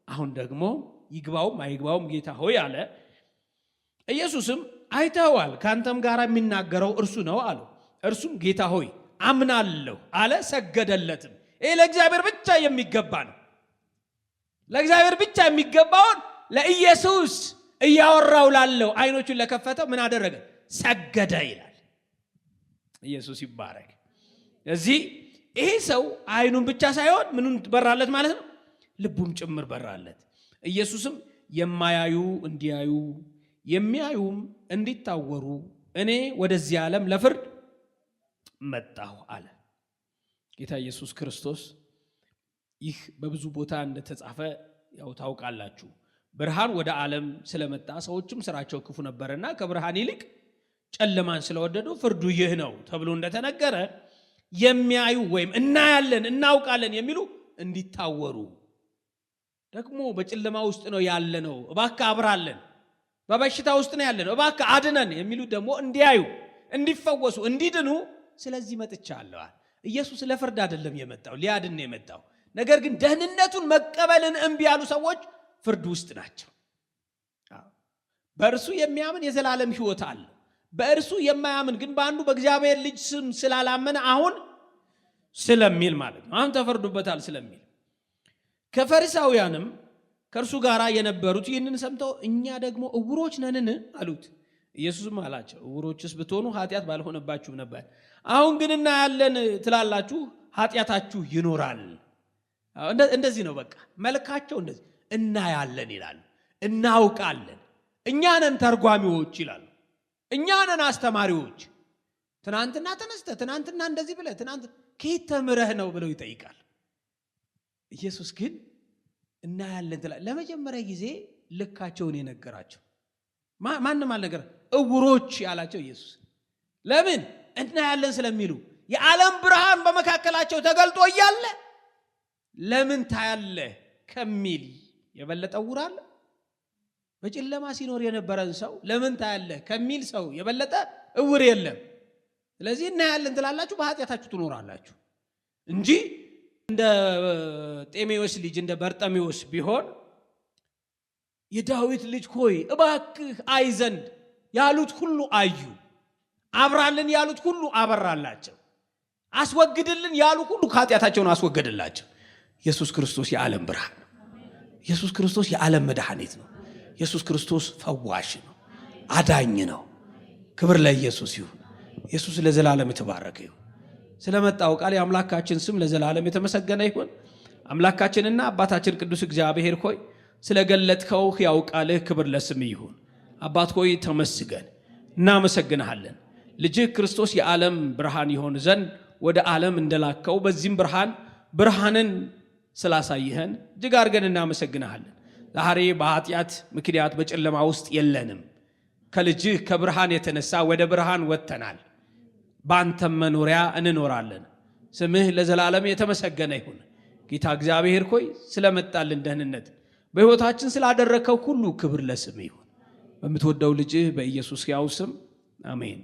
አሁን ደግሞ ይግባውም አይግባውም ጌታ ሆይ አለ። ኢየሱስም አይተዋል፣ ካንተም ጋር የሚናገረው እርሱ ነው አለው። እርሱም ጌታ ሆይ አምናለሁ አለ፣ ሰገደለትም። ይሄ ለእግዚአብሔር ብቻ የሚገባ ነው። ለእግዚአብሔር ብቻ የሚገባውን ለኢየሱስ እያወራው ላለው አይኖቹን ለከፈተው ምን አደረገ? ሰገደ ይላል። ኢየሱስ ይባረክ። እዚህ ይሄ ሰው አይኑን ብቻ ሳይሆን ምኑን በራለት ማለት ነው? ልቡም ጭምር በራለት። ኢየሱስም የማያዩ እንዲያዩ የሚያዩም እንዲታወሩ እኔ ወደዚህ ዓለም ለፍርድ መጣሁ አለ ጌታ ኢየሱስ ክርስቶስ። ይህ በብዙ ቦታ እንደተጻፈ ያው ታውቃላችሁ። ብርሃን ወደ ዓለም ስለመጣ ሰዎችም ስራቸው ክፉ ነበርና ከብርሃን ይልቅ ጨለማን ስለወደዱ ፍርዱ ይህ ነው ተብሎ እንደተነገረ የሚያዩ ወይም እናያለን እናውቃለን የሚሉ እንዲታወሩ፣ ደግሞ በጨለማ ውስጥ ነው ያለነው እባክህ አብራለን፣ በበሽታ ውስጥ ነው ያለነው እባክህ አድነን የሚሉ ደግሞ እንዲያዩ፣ እንዲፈወሱ፣ እንዲድኑ ስለዚህ መጥቻለሁ። ኢየሱስ ለፍርድ አይደለም የመጣው፣ ሊያድን ነው የመጣው። ነገር ግን ደህንነቱን መቀበልን እምቢ ያሉ ሰዎች ፍርድ ውስጥ ናቸው። በእርሱ የሚያምን የዘላለም ሕይወት አለ። በእርሱ የማያምን ግን በአንዱ በእግዚአብሔር ልጅ ስም ስላላመነ አሁን ስለሚል ማለት ነው፣ አሁን ተፈርዶበታል ስለሚል። ከፈሪሳውያንም ከእርሱ ጋር የነበሩት ይህንን ሰምተው እኛ ደግሞ እውሮች ነንን አሉት። ኢየሱስም አላቸው እውሮችስ ብትሆኑ ኃጢአት ባልሆነባችሁም ነበር። አሁን ግን እናያለን ትላላችሁ፣ ኃጢአታችሁ ይኖራል። እንደዚህ ነው በቃ መልካቸው። እንደዚህ እናያለን ይላሉ፣ እናውቃለን፣ እኛ ነን ተርጓሚዎች ይላሉ፣ እኛ ነን አስተማሪዎች። ትናንትና ተነስተህ ትናንትና እንደዚህ ብለህ ትናንት ከየት ተምረህ ነው ብለው ይጠይቃል። ኢየሱስ ግን እናያለን ትላለህ። ለመጀመሪያ ጊዜ ልካቸውን የነገራቸው ማንም አልነገረ፣ እውሮች ያላቸው ኢየሱስ። ለምን? እናያለን ስለሚሉ። የዓለም ብርሃን በመካከላቸው ተገልጦ እያለ ለምን ታያለህ ከሚል የበለጠ እውር አለ? በጨለማ ሲኖር የነበረን ሰው ለምን ታያለህ ከሚል ሰው የበለጠ እውር የለም። ስለዚህ እናያለን ትላላችሁ፣ በኃጢአታችሁ ትኖራላችሁ እንጂ እንደ ጤሜዎስ ልጅ እንደ በርጠሜዎስ ቢሆን የዳዊት ልጅ ሆይ እባክህ አይ ዘንድ ያሉት ሁሉ አዩ፣ አብራልን ያሉት ሁሉ አበራላቸው፣ አስወግድልን ያሉ ሁሉ ከኃጢአታቸውን አስወገድላቸው። ኢየሱስ ክርስቶስ የዓለም ብርሃን ነው። ኢየሱስ ክርስቶስ የዓለም መድኃኒት ነው። ኢየሱስ ክርስቶስ ፈዋሽ ነው፣ አዳኝ ነው። ክብር ለኢየሱስ ይሁን። ኢየሱስ ለዘላለም የተባረከ ይሁን። ስለመጣው ቃል የአምላካችን ስም ለዘላለም የተመሰገነ ይሁን። አምላካችንና አባታችን ቅዱስ እግዚአብሔር ሆይ ስለገለጥከው ሕያው ቃልህ ክብር ለስም ይሁን። አባት ሆይ ተመስገን፣ እናመሰግንሃለን። ልጅህ ክርስቶስ የዓለም ብርሃን ይሆን ዘንድ ወደ ዓለም እንደላከው በዚህም ብርሃንን ስላሳይኸን እጅግ አድርገን እናመሰግንሃለን። ዛሬ በኃጢአት ምክንያት በጨለማ ውስጥ የለንም። ከልጅህ ከብርሃን የተነሳ ወደ ብርሃን ወጥተናል። በአንተም መኖሪያ እንኖራለን። ስምህ ለዘላለም የተመሰገነ ይሁን። ጌታ እግዚአብሔር ሆይ ስለመጣልን ደህንነት በሕይወታችን ስላደረከው ሁሉ ክብር ለስምህ ይሁን። በምትወደው ልጅህ በኢየሱስ ሕያው ስም አሜን።